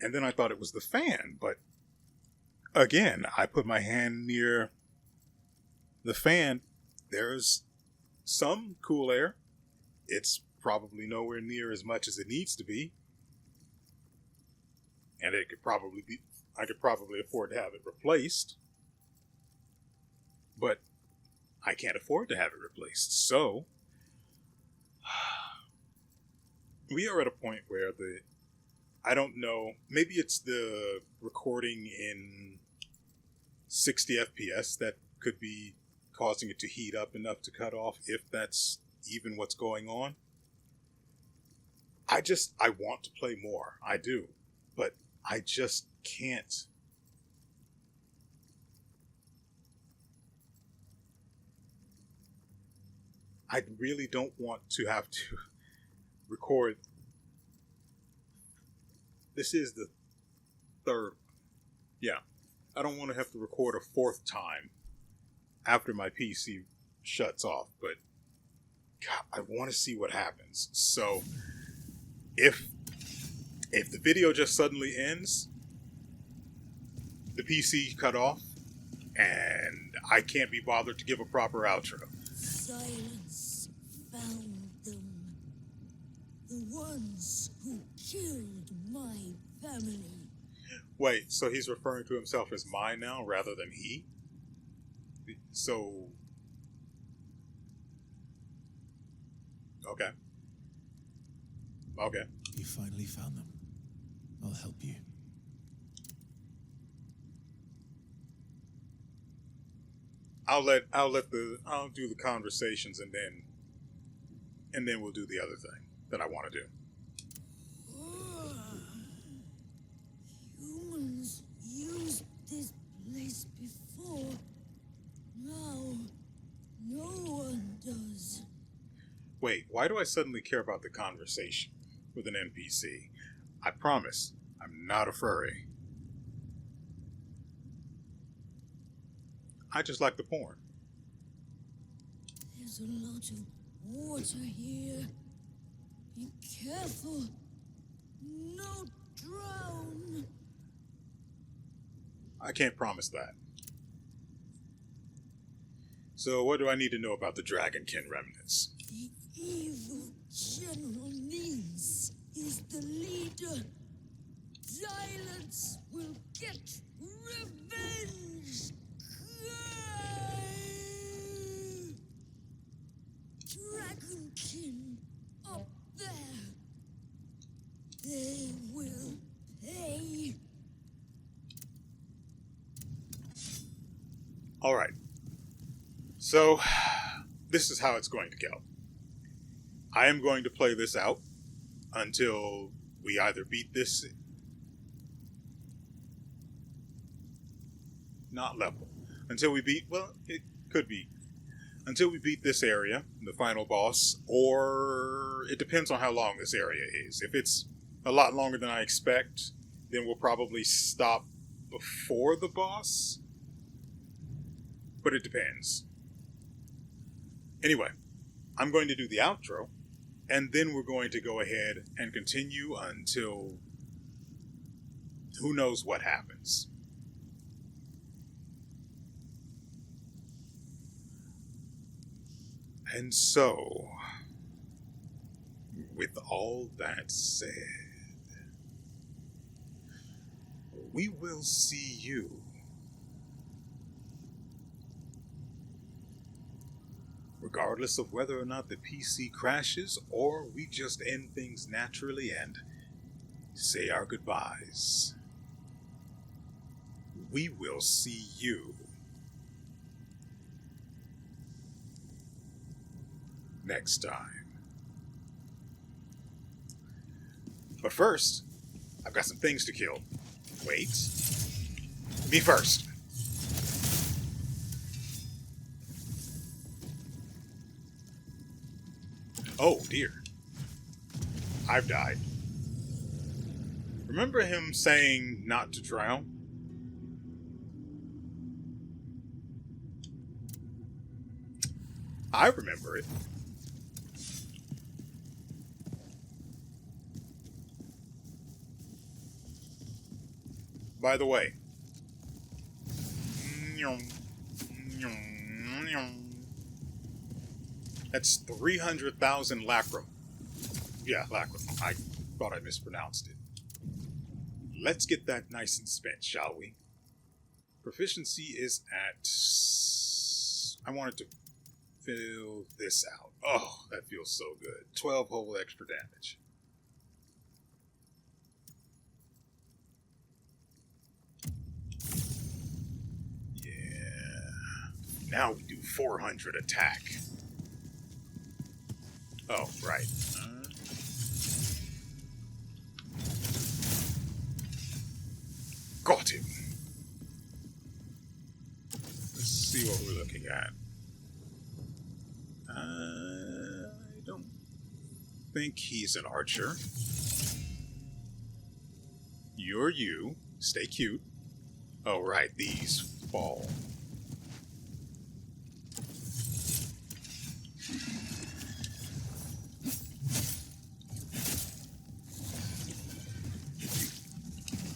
And then I thought it was the fan, but again, I put my hand near the fan. There's some cool air. It's probably nowhere near as much as it needs to be. And I could probably afford to have it replaced. But I can't afford to have it replaced. So we are at a point where I don't know, maybe it's the recording in 60 FPS that could be causing it to heat up enough to cut off, if that's even what's going on. I want to play more. I do. But I just can't. I really don't want to have to record. This is the third. Yeah. I don't want to have to record a fourth time after my PC shuts off, but God, I want to see what happens. So if the video just suddenly ends, the PC cut off, and I can't be bothered to give a proper outro. Silence found them. The ones who killed my family. Wait, so he's referring to himself as mine now rather than he? So... Okay. Okay. You finally found them. I'll help you. I'll do the conversations and then we'll do the other thing that I want to do. Humans used this place before. Now, no one does. Wait, why do I suddenly care about the conversation with an NPC? I promise, I'm not a furry. I just like the porn. There's a lot of water here. Be careful. No drown. I can't promise that. So what do I need to know about the Dragonkin remnants? The evil General Nils is the leader. Silence will get revenge. Dragonkin up there. They will pay. All right. So this is how it's going to go. I am going to play this out until we either beat this... Not level. Until we beat... Well, it could be. Until we beat this area, the final boss, or it depends on how long this area is. If it's a lot longer than I expect, then we'll probably stop before the boss. But it depends. Anyway, I'm going to do the outro, and then we're going to go ahead and continue until who knows what happens. And so, with all that said, we will see you regardless of whether or not the PC crashes or we just end things naturally and say our goodbyes. We will see you next time. But first, I've got some things to kill. Wait. Me first. Oh dear. I've died. Remember him saying not to drown? I remember it. By the way, that's 300,000 lacrim. Yeah, lacrim. I thought I mispronounced it. Let's get that nice and spent, shall we? Proficiency is at... I wanted to fill this out. Oh, that feels so good. 12 whole extra damage. Now we do 400 attack. Oh, right. Got him. Let's see what we're looking at. I don't think he's an archer. You're you. Stay cute. Oh, right. These fall.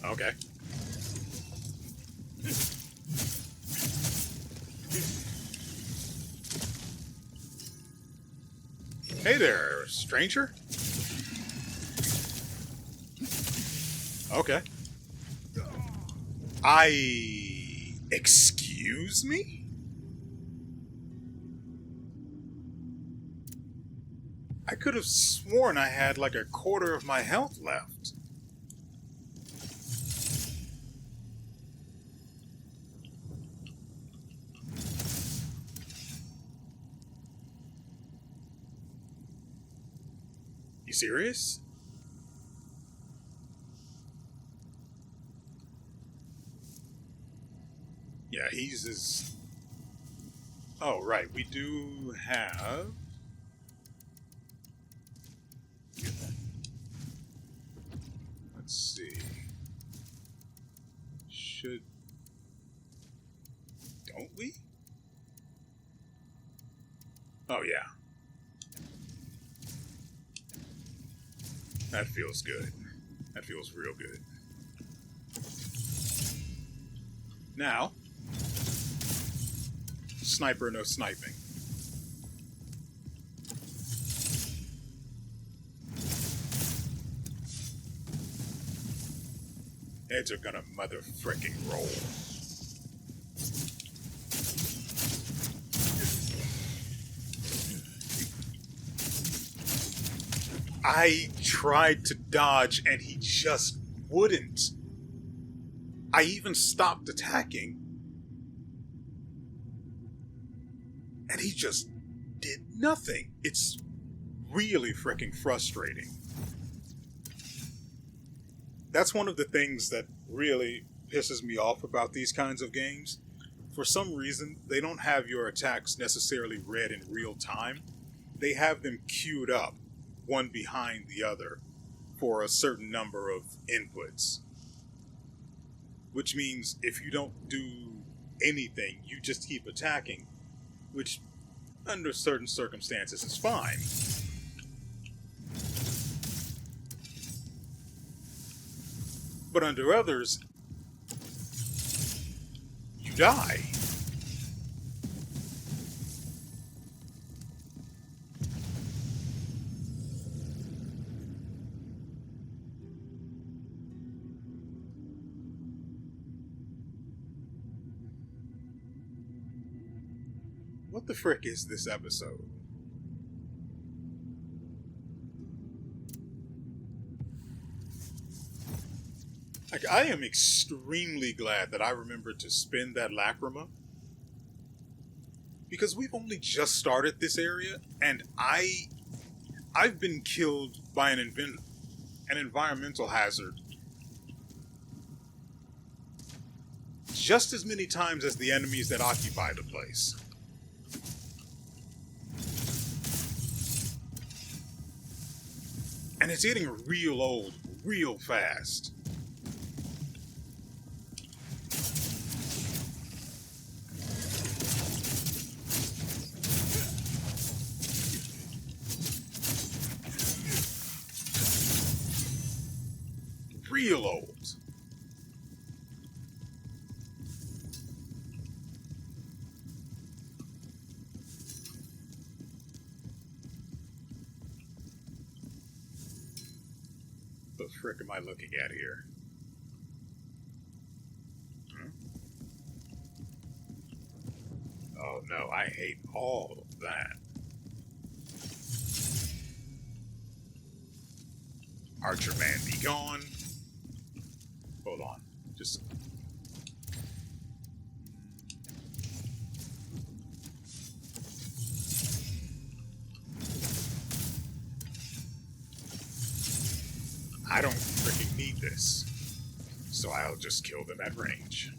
Okay. Hey there, stranger. Okay. Excuse me? I could have sworn I had like a quarter of my health left. You serious? Yeah, he's as... Oh, right, we do have... Let's see. Should... Don't we? Oh, yeah. That feels good. That feels real good. Now, sniper, no sniping. Heads are gonna mother fricking roll. I tried to dodge and he just wouldn't. I even stopped attacking and he just did nothing. It's really freaking frustrating. That's one of the things that really pisses me off about these kinds of games. For some reason, they don't have your attacks necessarily read in real time. They have them queued up, one behind the other, for a certain number of inputs. Which means if you don't do anything, you just keep attacking, which under certain circumstances is fine. But under others, you die. What the frick is this episode? Like, I am extremely glad that I remembered to spend that lacrima. because we've only just started this area, and I've been killed by an environmental hazard just as many times as the enemies that occupy the place. And it's getting real old, real fast. Real old. The frick am I looking at here? Hmm? Oh no, I hate all of that. Archer man, be gone. Hold on. Just... I don't freaking need this. So I'll just kill them at range.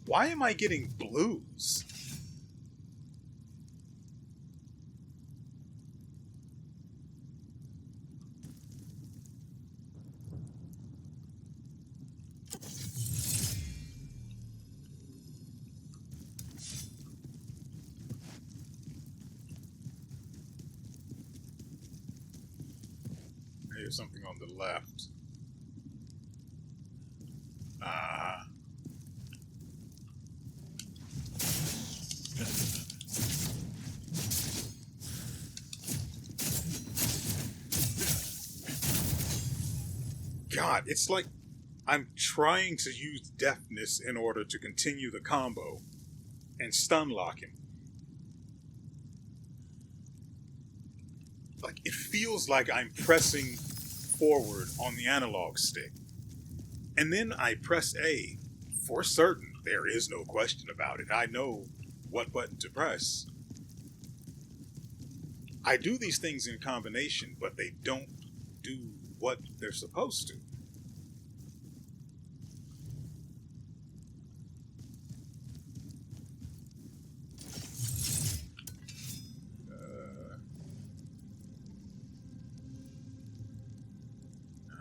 Why am I getting blues? Here's something on the left. God, it's like I'm trying to use deafness in order to continue the combo and stun lock him. Like, it feels like I'm pressing forward on the analog stick. And then I press A. For certain, there is no question about it. I know what button to press. I do these things in combination, but they don't do what they're supposed to.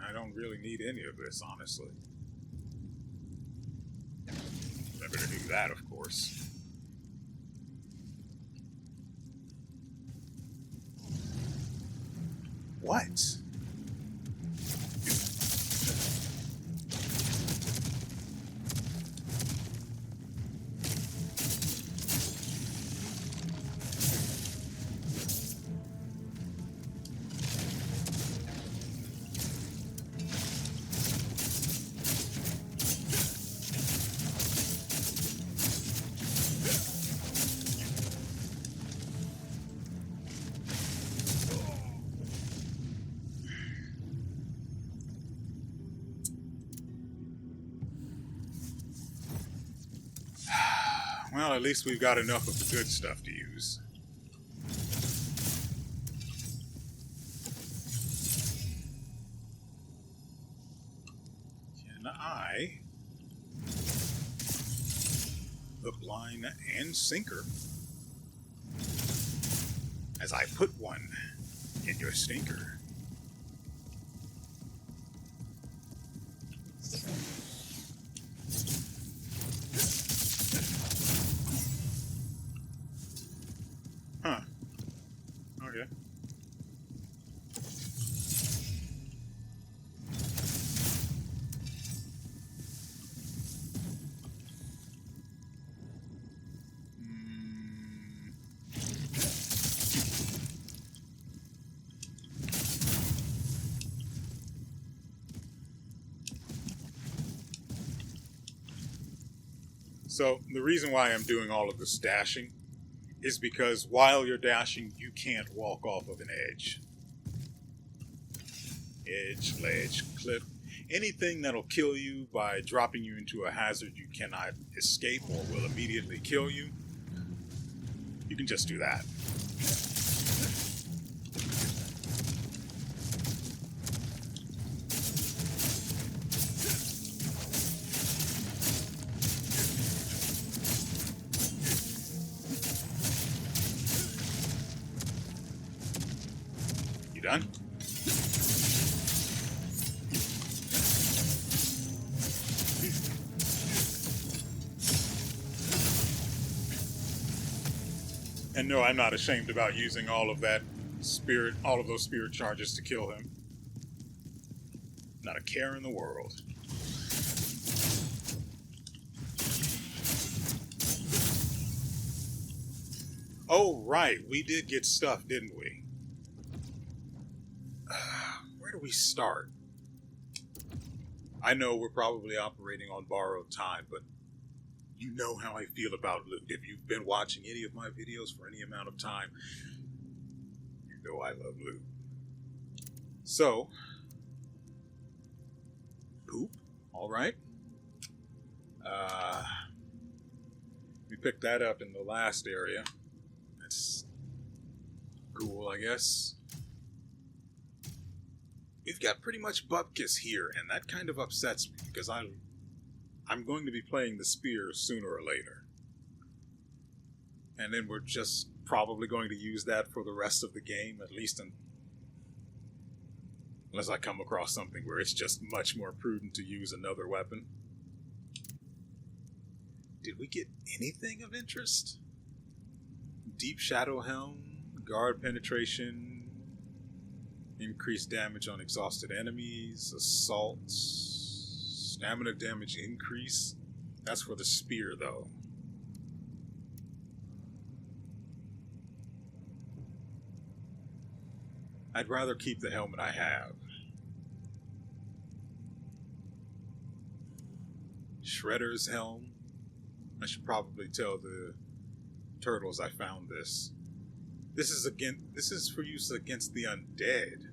I don't really need any of this, honestly. Remember to do that, of course. What? Well, at least we've got enough of the good stuff to use. Can I... hook, line, and sinker as I put one in your stinker. Huh. Okay. So, the reason why I'm doing all of this dashing is because while you're dashing, you can't walk off of an edge. edge, ledge, cliff. Anything that'll kill you by dropping you into a hazard you cannot escape or will immediately kill you, you can just do that. You done? And no, I'm not ashamed about using all of those spirit charges to kill him. Not a care in the world. Oh, right, we did get stuff, didn't we? Where do we start? I know we're probably operating on borrowed time, but you know how I feel about loot. If you've been watching any of my videos for any amount of time, you know I love loot. So, poop, all right. We picked that up in the last area. That's cool, I guess. We've got pretty much bupkis here, and that kind of upsets me because I'm going to be playing the spear sooner or later. And then we're just probably going to use that for the rest of the game, at least unless I come across something where it's just much more prudent to use another weapon. Did we get anything of interest? Deep Shadow Helm, guard penetration, increased damage on exhausted enemies, assaults, stamina damage increase. That's for the spear, though. I'd rather keep the helmet I have. Shredder's helm. I should probably tell the turtles I found this. This is for use against the undead.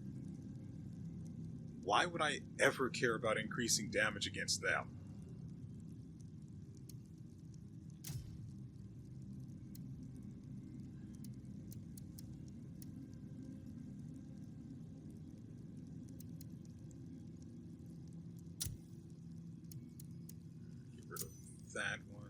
Why would I ever care about increasing damage against them? Get rid of that one.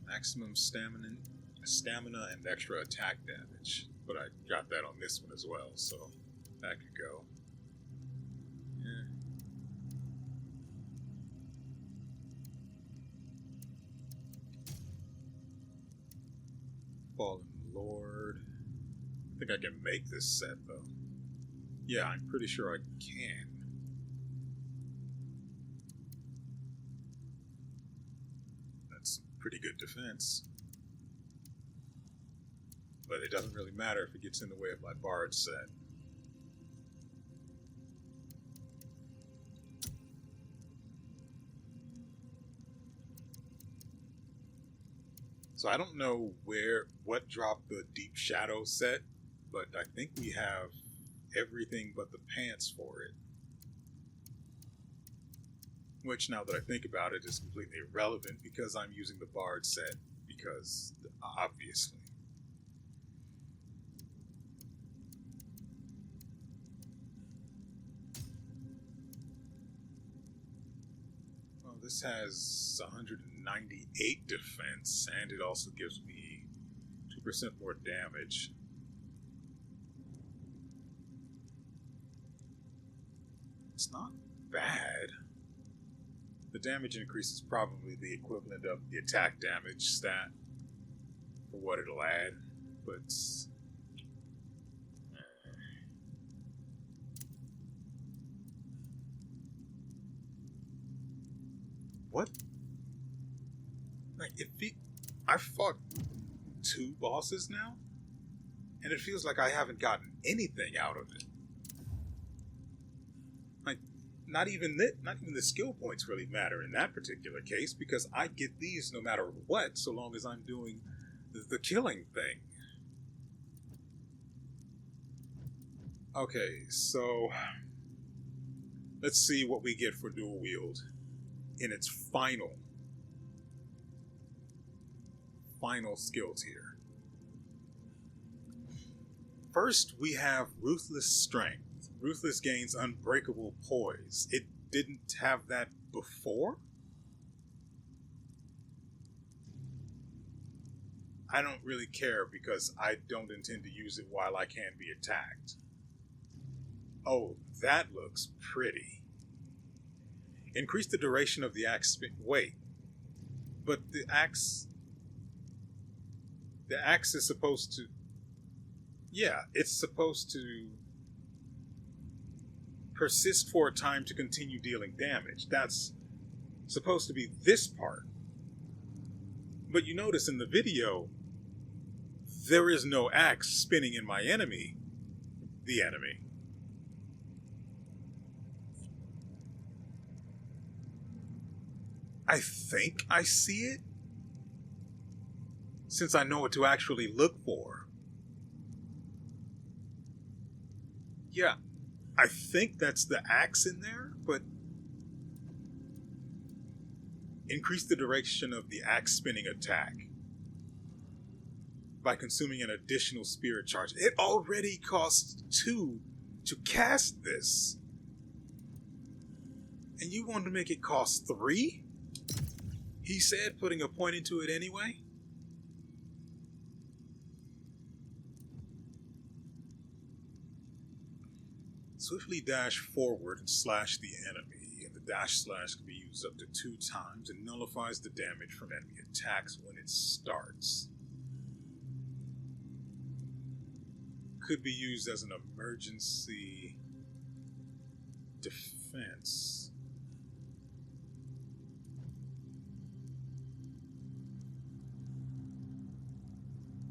Maximum stamina and extra attack damage. But I got that on this one as well, so that could go. Yeah. Fallen Lord. I think I can make this set, though. Yeah, I'm pretty sure I can. Pretty good defense. But it doesn't really matter if it gets in the way of my bard set. So I don't know what dropped the Deep Shadow set, but I think we have everything but the pants for it. Which, now that I think about it, is completely irrelevant because I'm using the Bard set, because, obviously. Well, this has 198 defense, and it also gives me 2% more damage. It's not bad. The damage increase is probably the equivalent of the attack damage stat for what it'll add, but what? Like, I fought 2 bosses now, and it feels like I haven't gotten anything out of it. Like, not even the skill points really matter in that particular case, because I get these no matter what, so long as I'm doing the killing thing. Okay, so let's see what we get for dual wield in its final skill tier. First, we have Ruthless Strength. Ruthless gains Unbreakable Poise. It didn't have that before? I don't really care because I don't intend to use it while I can be attacked. Oh, that looks pretty. Increase the duration of the axe spin. Wait. But the axe is supposed to... Yeah, it's supposed to persist for a time to continue dealing damage. That's supposed to be this part. But you notice in the video, there is no axe spinning in my enemy. The enemy. I think I see it, since I know what to actually look for. Yeah, I think that's the axe in there, but increase the duration of the axe spinning attack by consuming an additional spirit charge. It already costs 2 to cast this, and you want to make it cost 3? He said, putting a point into it anyway. Swiftly dash forward and slash the enemy, and the dash slash can be used up to 2 times and nullifies the damage from enemy attacks when it starts. Could be used as an emergency defense.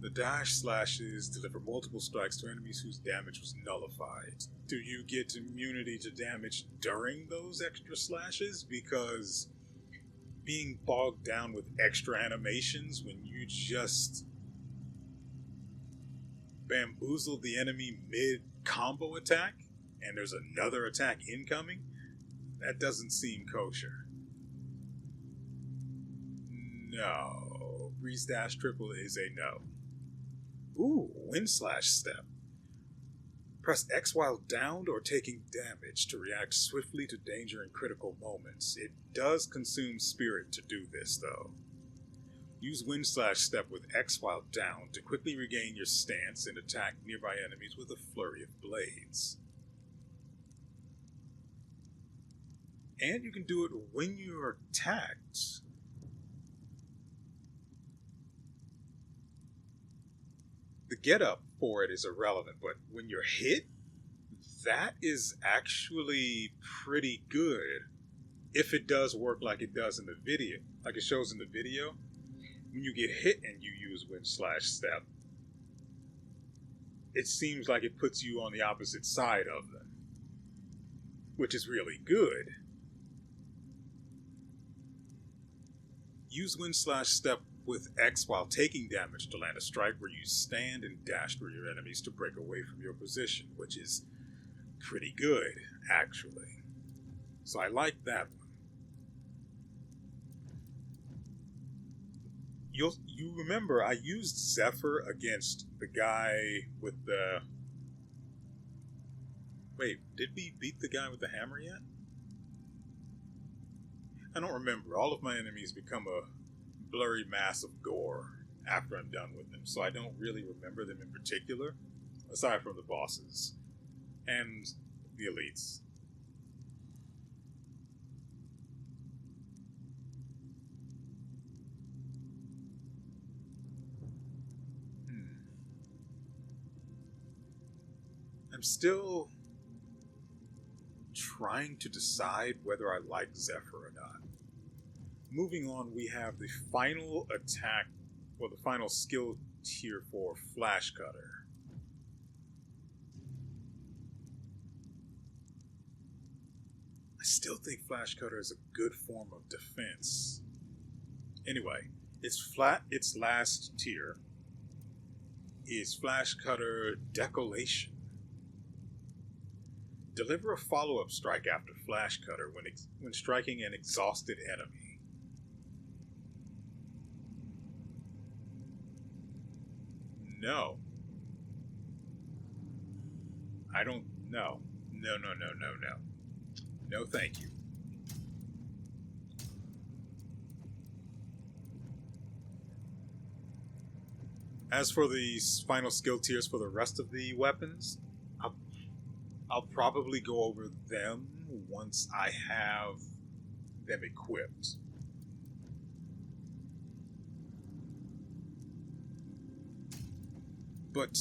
The dash slashes deliver multiple strikes to enemies whose damage was nullified. Do you get immunity to damage during those extra slashes? Because being bogged down with extra animations when you just bamboozle the enemy mid-combo attack and there's another attack incoming, that doesn't seem kosher. No. Breeze dash triple is a no. Ooh, wind slash step. Press X while downed or taking damage to react swiftly to danger in critical moments. It does consume spirit to do this, though. Use wind slash step with X while down to quickly regain your stance and attack nearby enemies with a flurry of blades. And you can do it when you're attacked. The get up for it is irrelevant, but when you're hit, that is actually pretty good. If it does work like it does in the video, like it shows in the video, when you get hit and you use wind slash step, it seems like it puts you on the opposite side of them, which is really good. Use wind slash step with X while taking damage to land a strike where you stand and dash through your enemies to break away from your position, which is pretty good, actually. So I like that one. You remember I used Zephyr against the guy with the... Wait, did we beat the guy with the hammer yet? I don't remember. All of my enemies become a blurry mass of gore after I'm done with them, so I don't really remember them in particular, aside from the bosses and the elites. I'm still trying to decide whether I like Zephyr or not. moving on, we have the final attack, or the final skill tier for Flash Cutter. I still think Flash Cutter is a good form of defense. Anyway, its last tier is Flash Cutter Decolation. Deliver a follow-up strike after Flash Cutter when striking an exhausted enemy. No. I don't... No. No. No, thank you. As for the final skill tiers for the rest of the weapons, I'll probably go over them once I have them equipped. But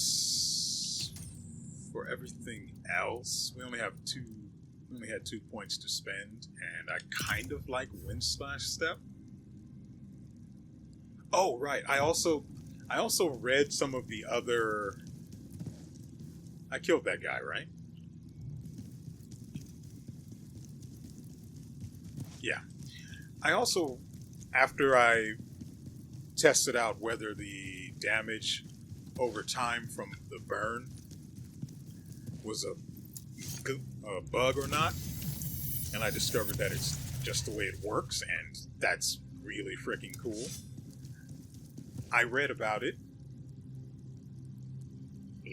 for everything else, we only had 2 points to spend, and I kind of like Wind Slash Step. Oh, right. I also read some of the other... I killed that guy, right? Yeah. I also, after I tested out whether the damage over time from the burn was a bug or not, and I discovered that it's just the way it works, and that's really freaking cool. I read about it,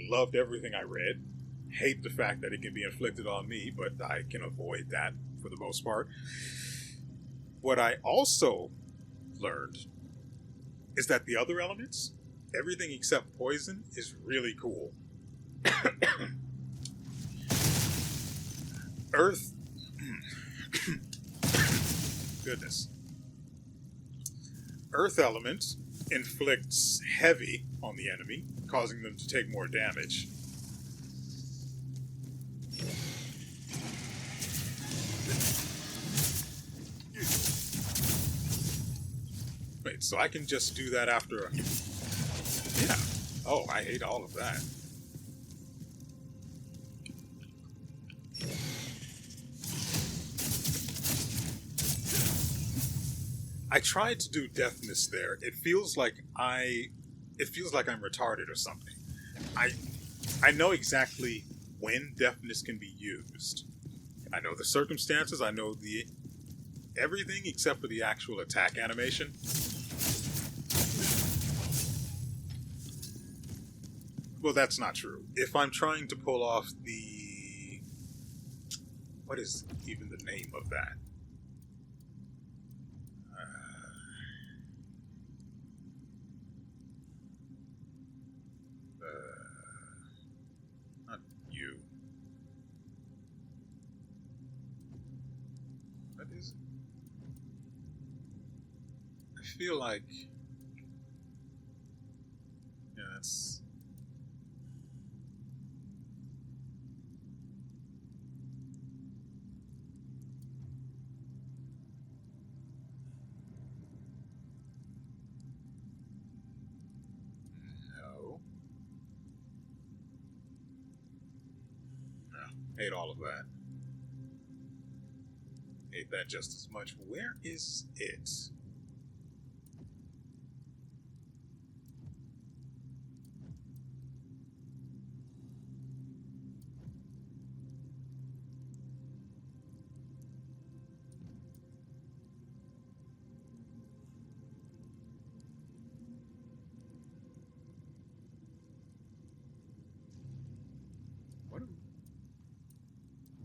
loved everything I read, hate the fact that it can be inflicted on me, but I can avoid that for the most part. What I also learned is that the other elements, everything except poison, is really cool. Earth... Goodness. Earth element inflicts heavy on the enemy, causing them to take more damage. Wait, so I can just do that after a... Yeah. Oh, I hate all of that. I tried to do deafness there. It feels like I'm retarded or something. I know exactly when deafness can be used. I know the circumstances, I know everything except for the actual attack animation. Well, that's not true. If I'm trying to pull off the... What is even the name of that? Not you. What is it? I feel like... Yeah, that's... Hate all of that. Hate that just as much. Where is it?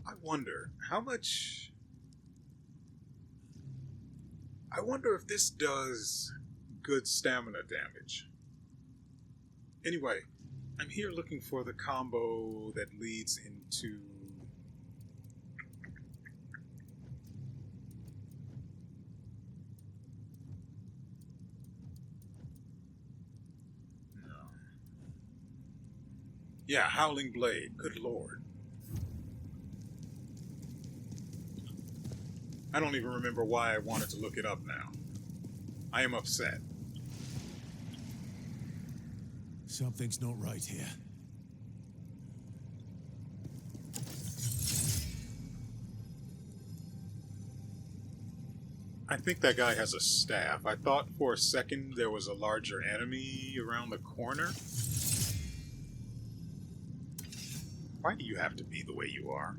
I wonder how much... I wonder if this does good stamina damage. Anyway, I'm here looking for the combo that leads into... No. Yeah, Howling Blade. Good lord. I don't even remember why I wanted to look it up now. I am upset. Something's not right here. I think that guy has a staff. I thought for a second there was a larger enemy around the corner. Why do you have to be the way you are?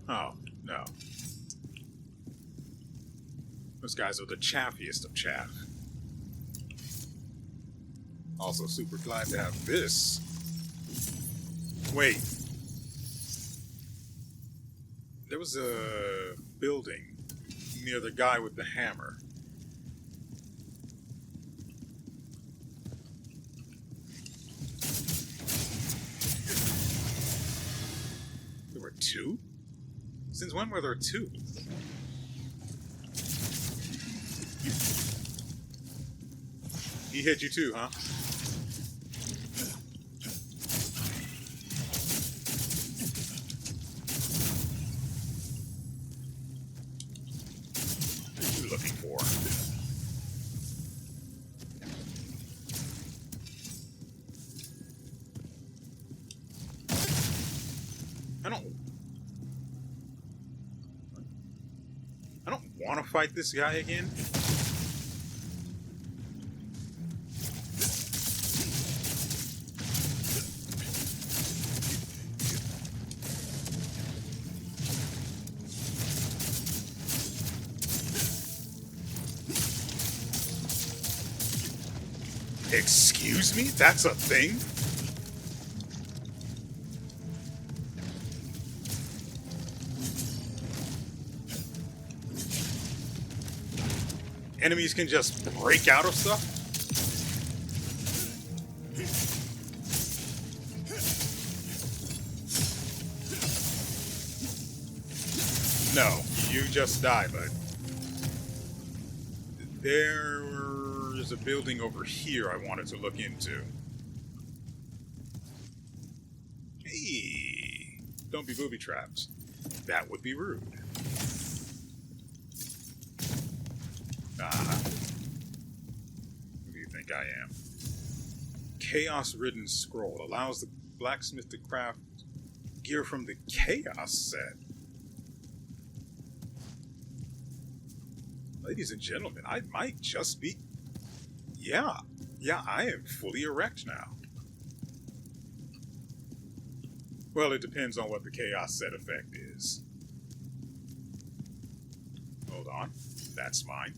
Oh, no. Those guys are the chaffiest of chaff. Also super glad to have this. Wait. There was a building near the guy with the hammer. There were two? Since when were there two? He hit you too, huh? What are you looking for? I don't want to fight this guy again. Excuse me? That's a thing? Enemies can just break out of stuff? No, you just die, bud. There's a building over here I wanted to look into. Hey, don't be booby trapped. That would be rude. Who do you think I am? Chaos-ridden scroll allows the blacksmith to craft gear from the Chaos set. Ladies and gentlemen, I might just be... Yeah, I am fully erect now. Well, it depends on what the Chaos set effect is. Hold on, that's mine.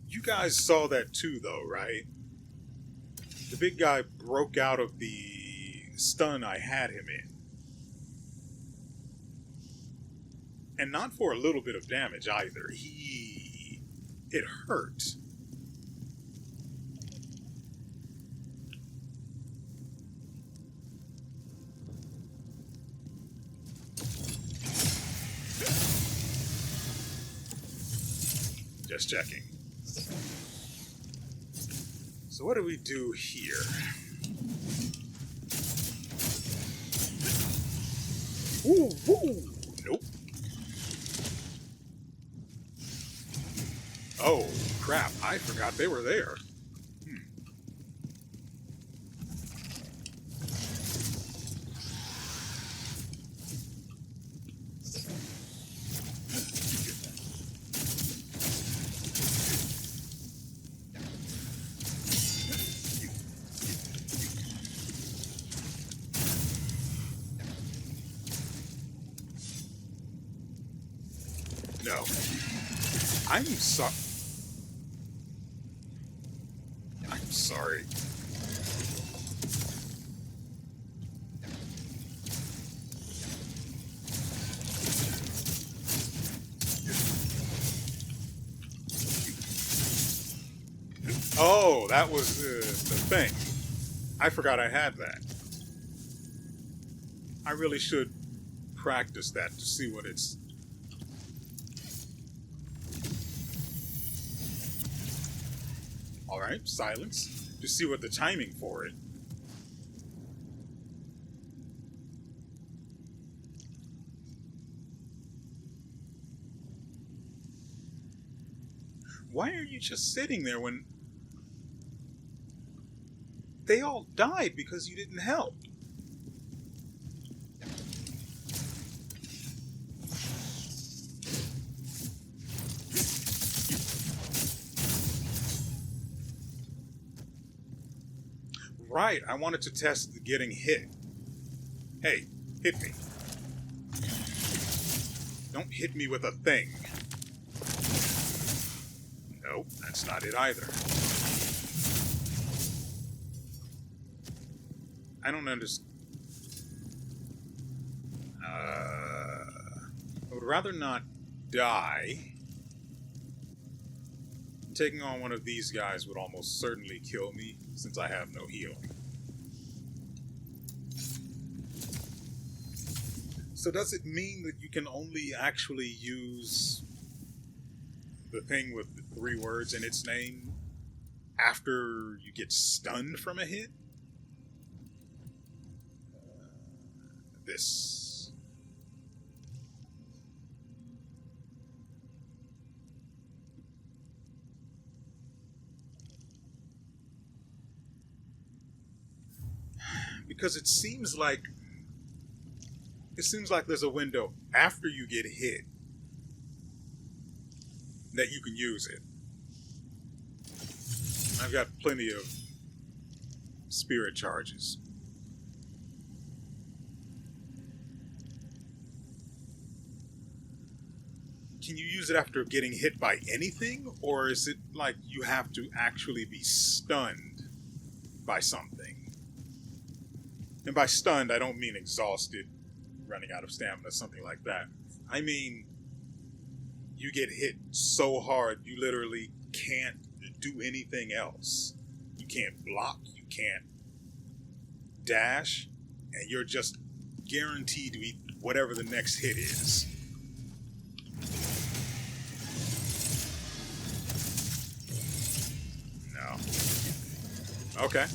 You guys saw that too, though, right? The big guy broke out of the stun I had him in. And not for a little bit of damage either. It hurt. Just checking. So what do we do here? Ooh, woo! Nope. Oh, crap. I forgot they were there. No. I'm sorry. Oh, that was the thing. I forgot I had that. I really should practice that to see what it's... Alright, silence. To see what the timing for it. Why are you just sitting there when they all died because you didn't help? Right, I wanted to test the getting hit. Hey, hit me. Don't hit me with a thing. Nope, that's not it either. I don't understand. I would rather not die. Taking on one of these guys would almost certainly kill me, since I have no healing. So does it mean that you can only actually use the thing with the 3 words in its name after you get stunned from a hit? This. Because it seems like there's a window after you get hit that you can use it. I've got plenty of spirit charges. Can you use it after getting hit by anything? Or is it like you have to actually be stunned by something? And by stunned, I don't mean exhausted, running out of stamina, something like that. I mean, you get hit so hard, you literally can't do anything else. You can't block, you can't dash, and you're just guaranteed to eat whatever the next hit is. No. Okay.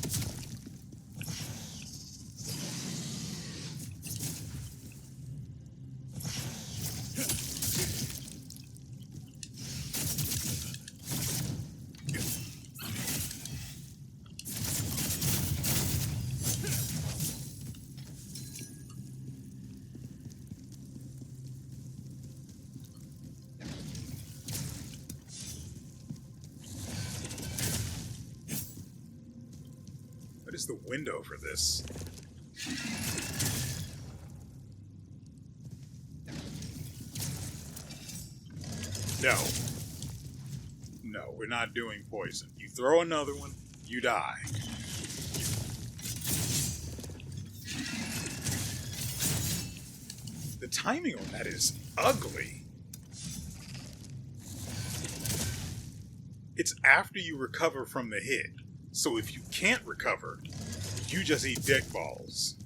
What is the window for this? No. No, we're not doing poison. You throw another one, you die. The timing on that is ugly. It's after you recover from the hit. So if you can't recover, you just eat dick balls.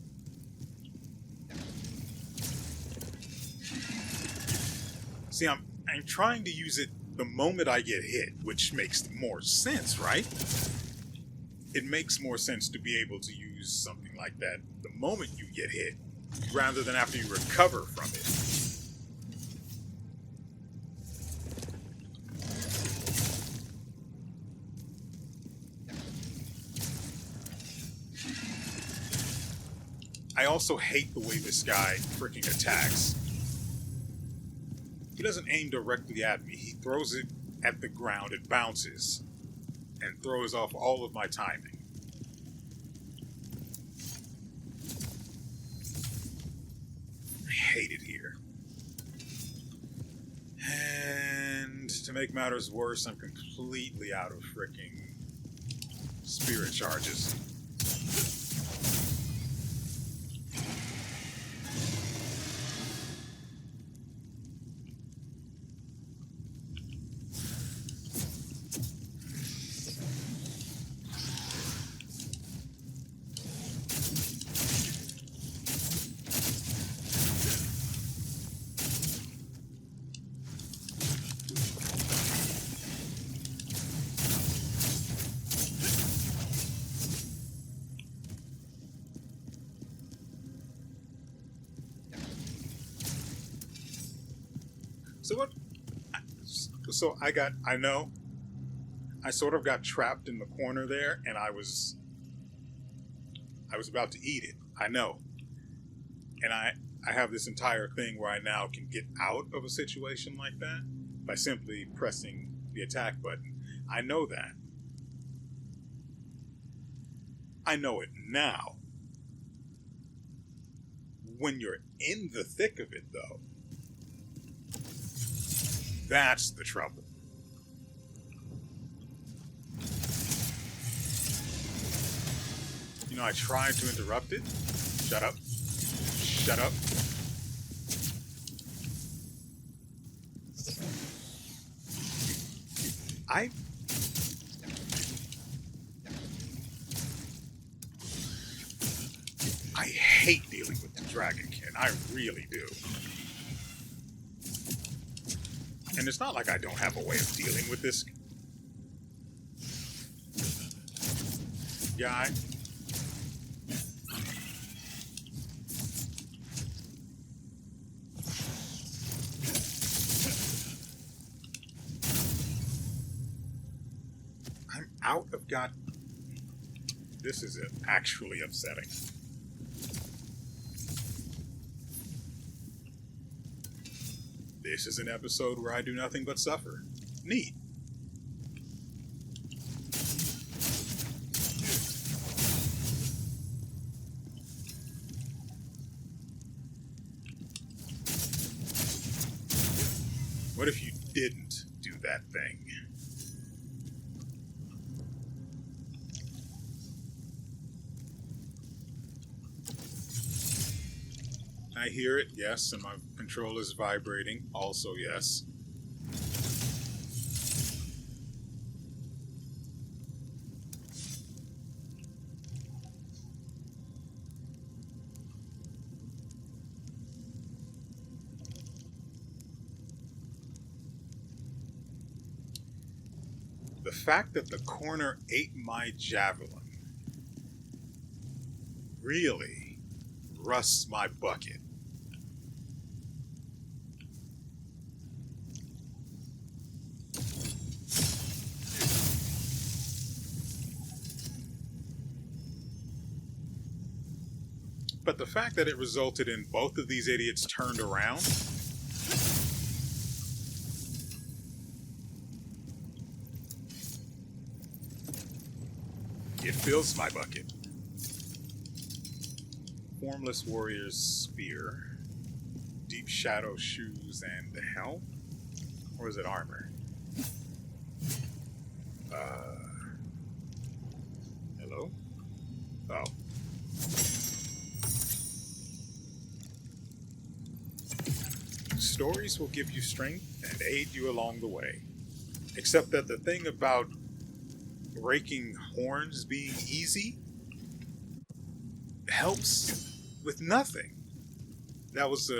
See, I'm trying to use it the moment I get hit, which makes more sense, right? It makes more sense to be able to use something like that the moment you get hit, rather than after you recover from it. I also hate the way this guy freaking attacks. He doesn't aim directly at me. He throws it at the ground. It bounces and throws off all of my timing. I hate it here. And to make matters worse, I'm completely out of freaking spirit charges. So what? So I sort of got trapped in the corner there, and I was about to eat it. I know. And I have this entire thing where I now can get out of a situation like that by simply pressing the attack button. I know that. I know it now. When you're in the thick of it, though, that's the trouble. You know, I tried to interrupt it. Shut up. Shut up. I hate dealing with the Dragonkin. I really do. And it's not like I don't have a way of dealing with this guy. I'm out of God. This is actually upsetting. This is an episode where I do nothing but suffer. Neat. What if you didn't do that thing? I hear it, yes, and my controller is vibrating, also yes. The fact that the corner ate my javelin really rusts my bucket. But the fact that it resulted in both of these idiots turned around, it fills my bucket. Formless Warrior's Spear, Deep Shadow Shoes, and the Helm? Or is it armor? Hello? Oh. Stories will give you strength and aid you along the way. Except that the thing about breaking horns being easy helps with nothing. That was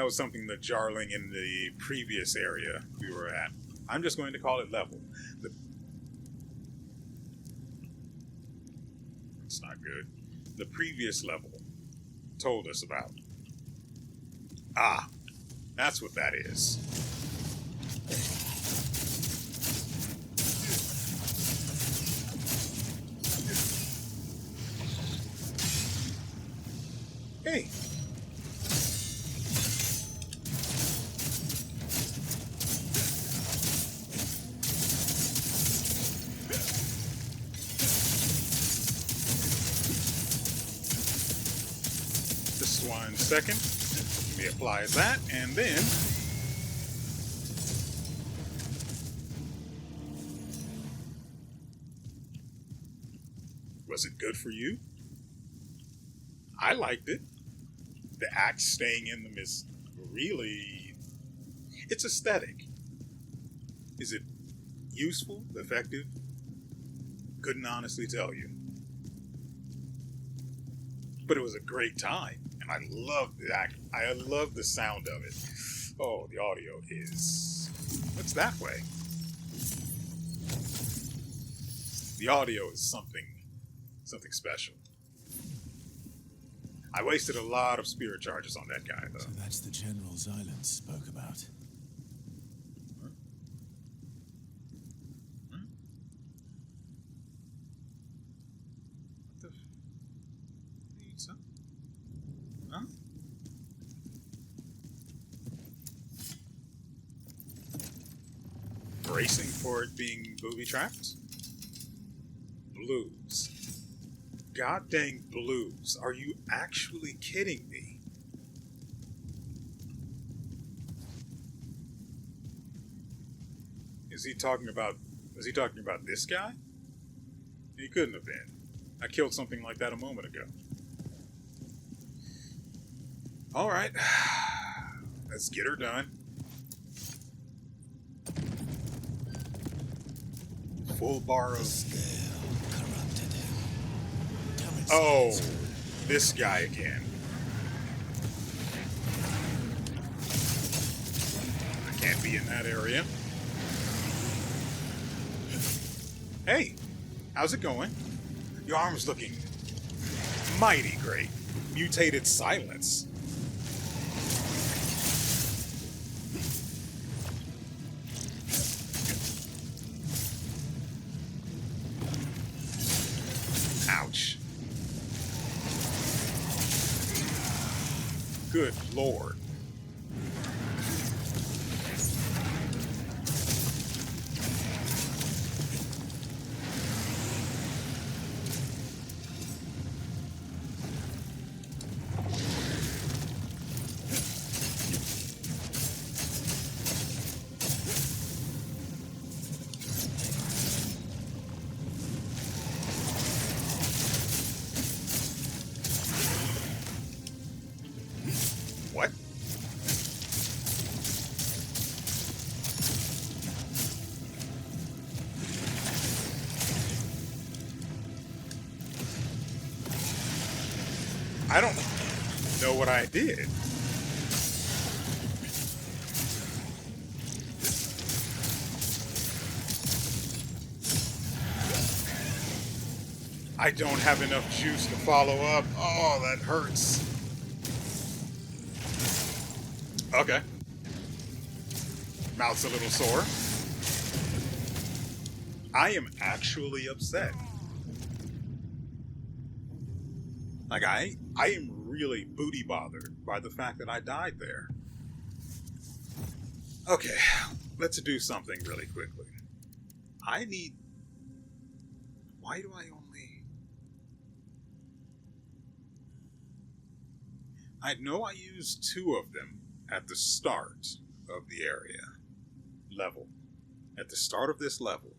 something that Jarling in the previous area we were at. I'm just going to call it level. It's not good. The previous level told us about. Ah, that's what that is. Hey. Just 1 second. Let me apply that, and then was it good for you? I liked it. The axe staying in them is really... it's aesthetic. Is it useful? Effective? Couldn't honestly tell you. But it was a great time, and I loved the act. I love the sound of it. Oh, the audio is... what's that way? The audio is something special. I wasted a lot of spirit charges on that guy, though. So that's the general Xylence spoke about. Pizza? Huh? Bracing for it being booby-trapped? Blues. God dang blues. Are you actually kidding me? Is he talking about this guy? He couldn't have been. I killed something like that a moment ago. Alright. Let's get her done. Full bar of... Oh, this guy again. I can't be in that area. Hey, how's it going? Your arm's looking mighty great. Mutated silence. Ouch. Good lord. What? I don't know what I did. I don't have enough juice to follow up. Oh, that hurts. Okay. Mouth's a little sore. I am actually upset. Like, I am really booty bothered by the fact that I died there. Okay, let's do something really quickly. I need... Why do I only... I know I used 2 of them at the start of the area. Level. At the start of this level.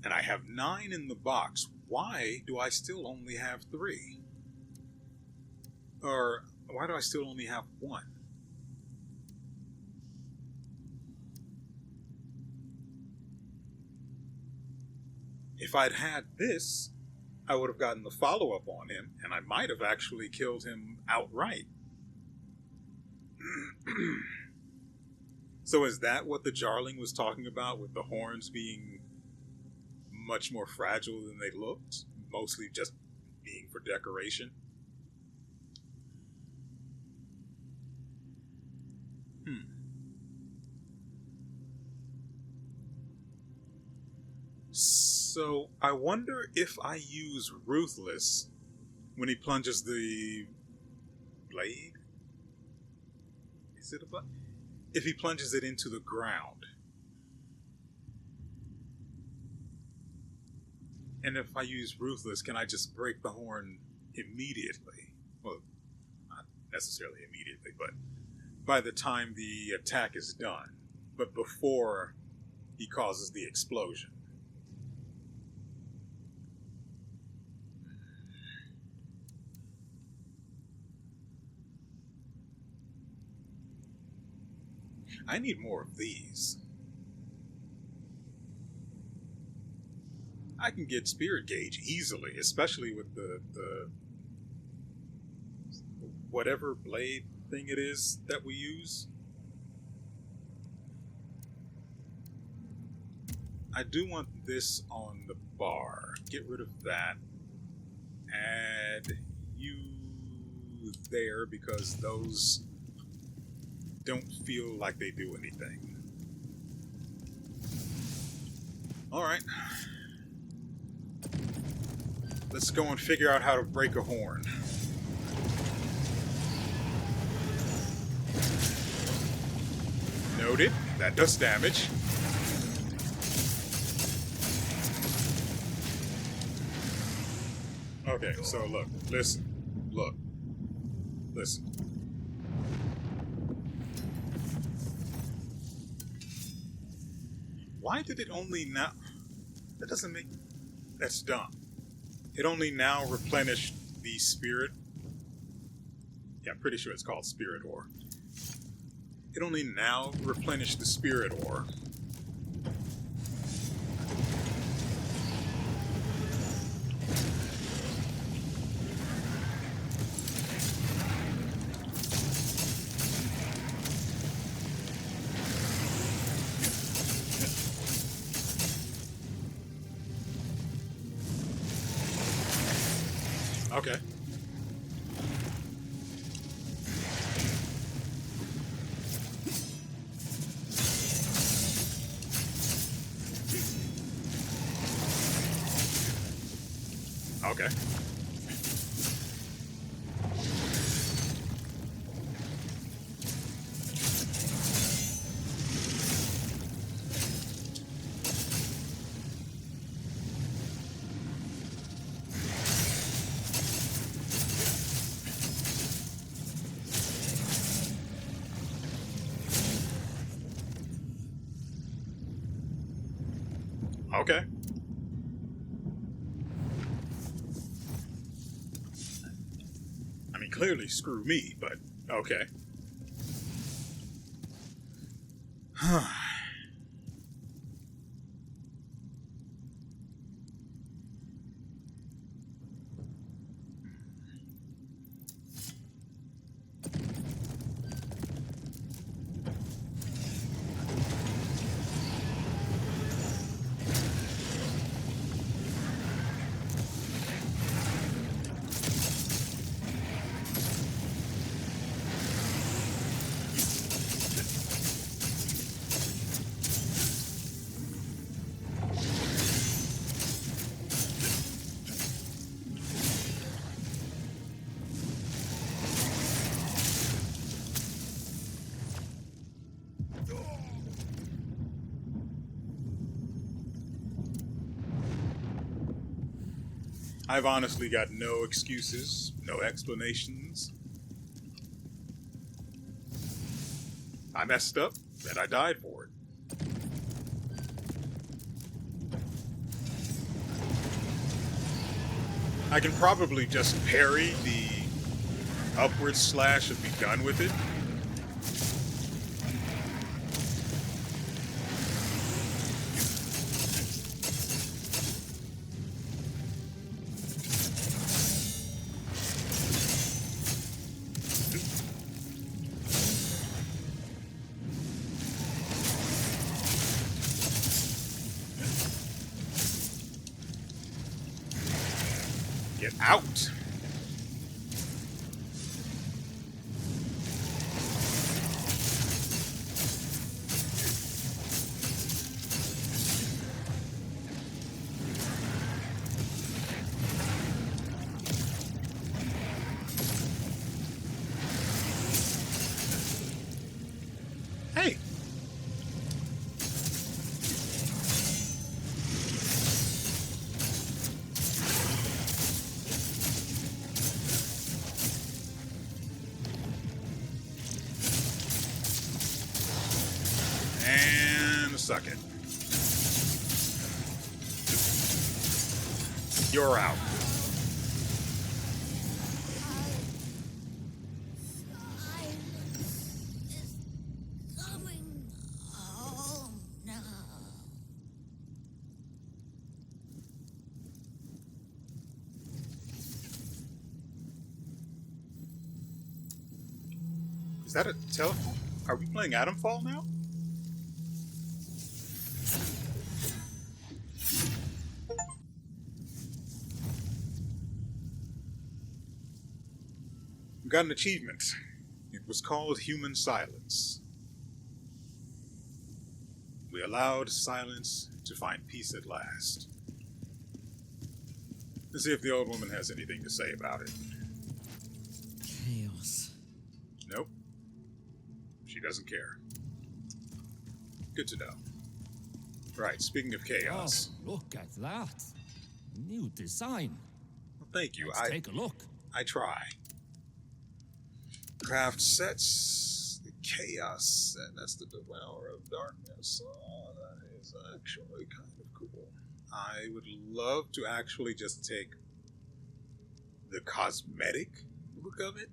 And I have 9 in the box. Why do I still only have 3? Or why do I still only have 1? If I'd had this, I would have gotten the follow-up on him, and I might have actually killed him outright. So is that what the Jarling was talking about, with the horns being much more fragile than they looked? Mostly just being for decoration? So, I wonder if I use Ruthless when he plunges the blade? Is it a blade? If he plunges it into the ground. And if I use Ruthless, can I just break the horn immediately? Well, not necessarily immediately, but by the time the attack is done. But before he causes the explosion. I need more of these. I can get Spirit Gauge easily, especially with the whatever blade thing it is that we use. I do want this on the bar. Get rid of that. Add you there because those don't feel like they do anything. Alright. Let's go and figure out how to break a horn. Noted. That does damage. Okay, so look. Listen. Look. Listen. Why did it only now... That doesn't make... That's dumb. It only now replenished the spirit... Yeah, I'm pretty sure it's called spirit ore. It only now replenished the spirit ore. Okay. Okay. Okay. I mean, clearly screw me, but okay. I've honestly got no excuses, no explanations. I messed up, and I died for it. I can probably just parry the upward slash and be done with it. Get out! Hey! And suck it. You're out. Coming home now. Is that a Are we playing Atomfall now? We got an achievement. It was called Human Silence. We allowed silence to find peace at last. Let's see if the old woman has anything to say about it. Chaos. Nope. She doesn't care. Good to know. Right, speaking of chaos. Oh, look at that. New design. Well, thank you. Let's take a look. I try. Craft sets. The chaos set. That's the Devourer of Darkness. Oh, that is actually kind of cool. I would love to actually just take the cosmetic look of it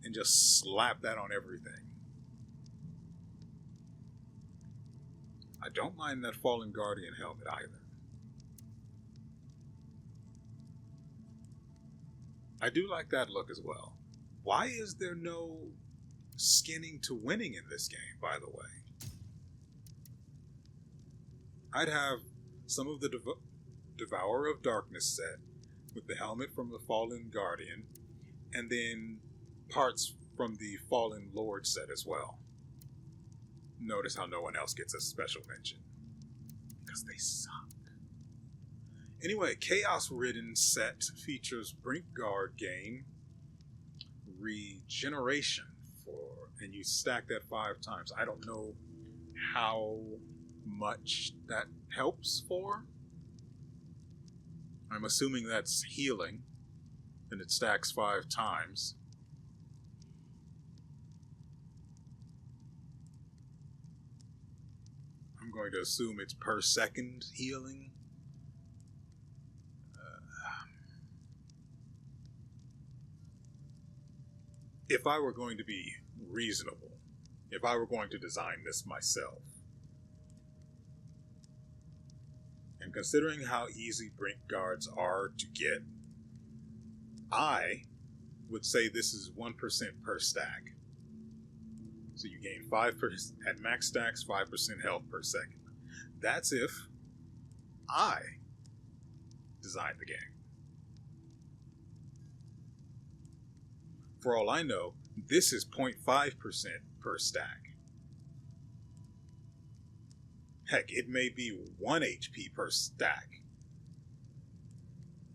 and just slap that on everything. I don't mind that Fallen Guardian helmet either. I do like that look as well. Why is there no skinning to winning in this game, by the way? I'd have some of the Devourer of Darkness set with the helmet from the Fallen Guardian, and then parts from the Fallen Lord set as well. Notice how no one else gets a special mention. Because they suck. Anyway, Chaos Ridden set features Brinkguard gain regeneration and you stack that 5 times. I don't know how much that helps for. I'm assuming that's healing, and it stacks 5 times. I'm going to assume it's per second healing. If I were going to be reasonable, if I were going to design this myself, and considering how easy Brink Guards are to get, I would say this is 1% per stack. So you gain 5% at max stacks, 5% health per second. That's if I designed the game. For all I know, this is 0.5% per stack. Heck, it may be 1 HP per stack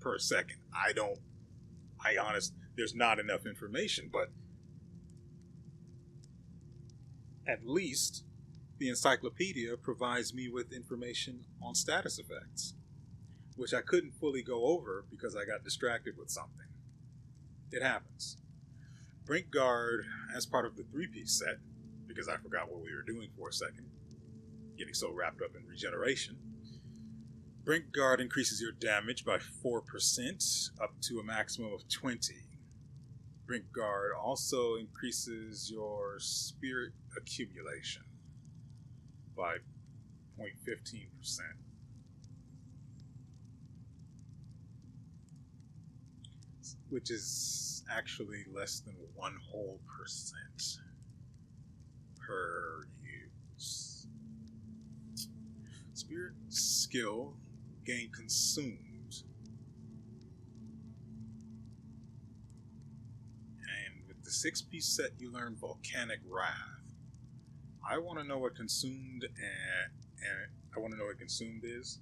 per second. There's not enough information, but at least the encyclopedia provides me with information on status effects, which I couldn't fully go over because I got distracted with something. It happens. Brinkguard, as part of the 3-piece set, because I forgot what we were doing for a second, getting so wrapped up in regeneration, Brinkguard increases your damage by 4% up to a maximum of 20. Brinkguard also increases your spirit accumulation by 0.15%. Which is actually less than 1 whole percent per use. Spirit skill gain consumed. And with the 6-piece set, you learn Volcanic Wrath. I want to know what consumed and I want to know what consumed is,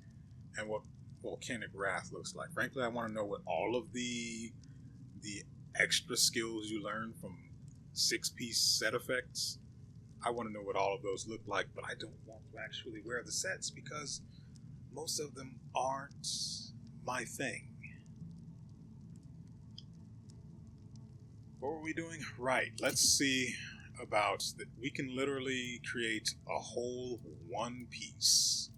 and what Volcanic Wrath looks like. Frankly, I want to know what all of the extra skills you learn from 6-piece set effects. I want to know what all of those look like, but I don't want to actually wear the sets because most of them aren't my thing. What were we doing? Right, let's see about that. We can literally create a whole 1 piece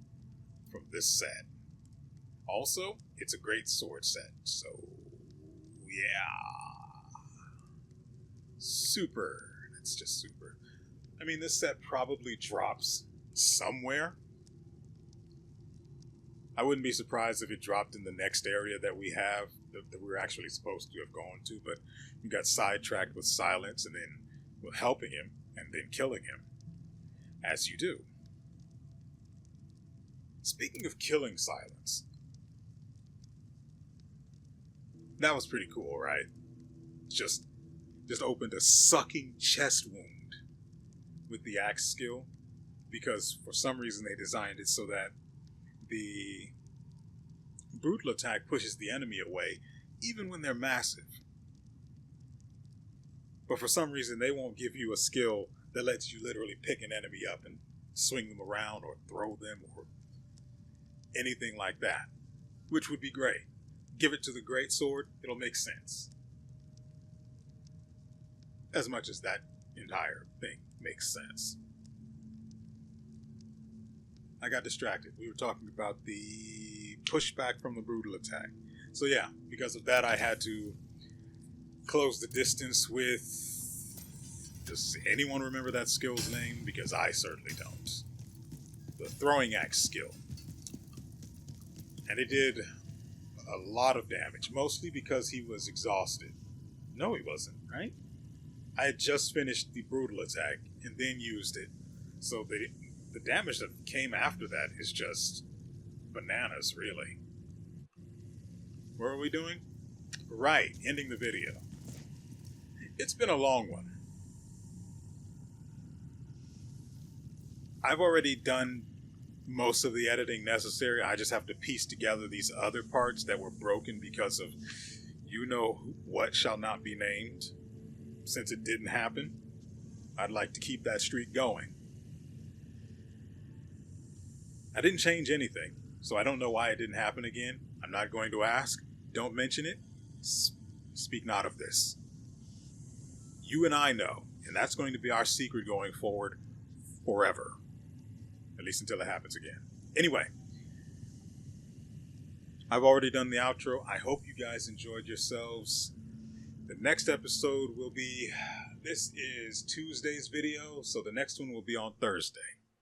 from this set. Also, it's a great sword set, so yeah. Super. It's just super. I mean, this set probably drops somewhere. I wouldn't be surprised if it dropped in the next area that we have, that we were actually supposed to have gone to, but we got sidetracked with Silence and then with helping him and then killing him, as you do. Speaking of killing Silence, that was pretty cool, right? Just opened a sucking chest wound with the axe skill. because for some reason they designed it so that the brutal attack pushes the enemy away, even when they're massive. But for some reason, they won't give you a skill that lets you literally pick an enemy up and swing them around or throw them or anything like that, which would be great. Give it to the great sword, it'll make sense. As much as that entire thing makes sense. I got distracted. We were talking about the pushback from the brutal attack. So yeah, because of that, I had to close the distance with... Does anyone remember that skill's name? Because I certainly don't. The throwing axe skill. And it did a lot of damage, mostly because he was exhausted. No, he wasn't, right? I had just finished the brutal attack and then used it. So the damage that came after that is just bananas, really. What are we doing? Right, ending the video. It's been a long one. I've already done most of the editing necessary. I just have to piece together these other parts that were broken because of you know what shall not be named. Since it didn't happen, I'd like to keep that streak going. I didn't change anything, so I don't know why it didn't happen again. I'm not going to ask. Don't mention it. Speak not of this. You and I know, and that's going to be our secret going forward forever. At least until it happens again. Anyway, I've already done the outro. I hope you guys enjoyed yourselves. The next episode will be... This is Tuesday's video, so the next one will be on Thursday.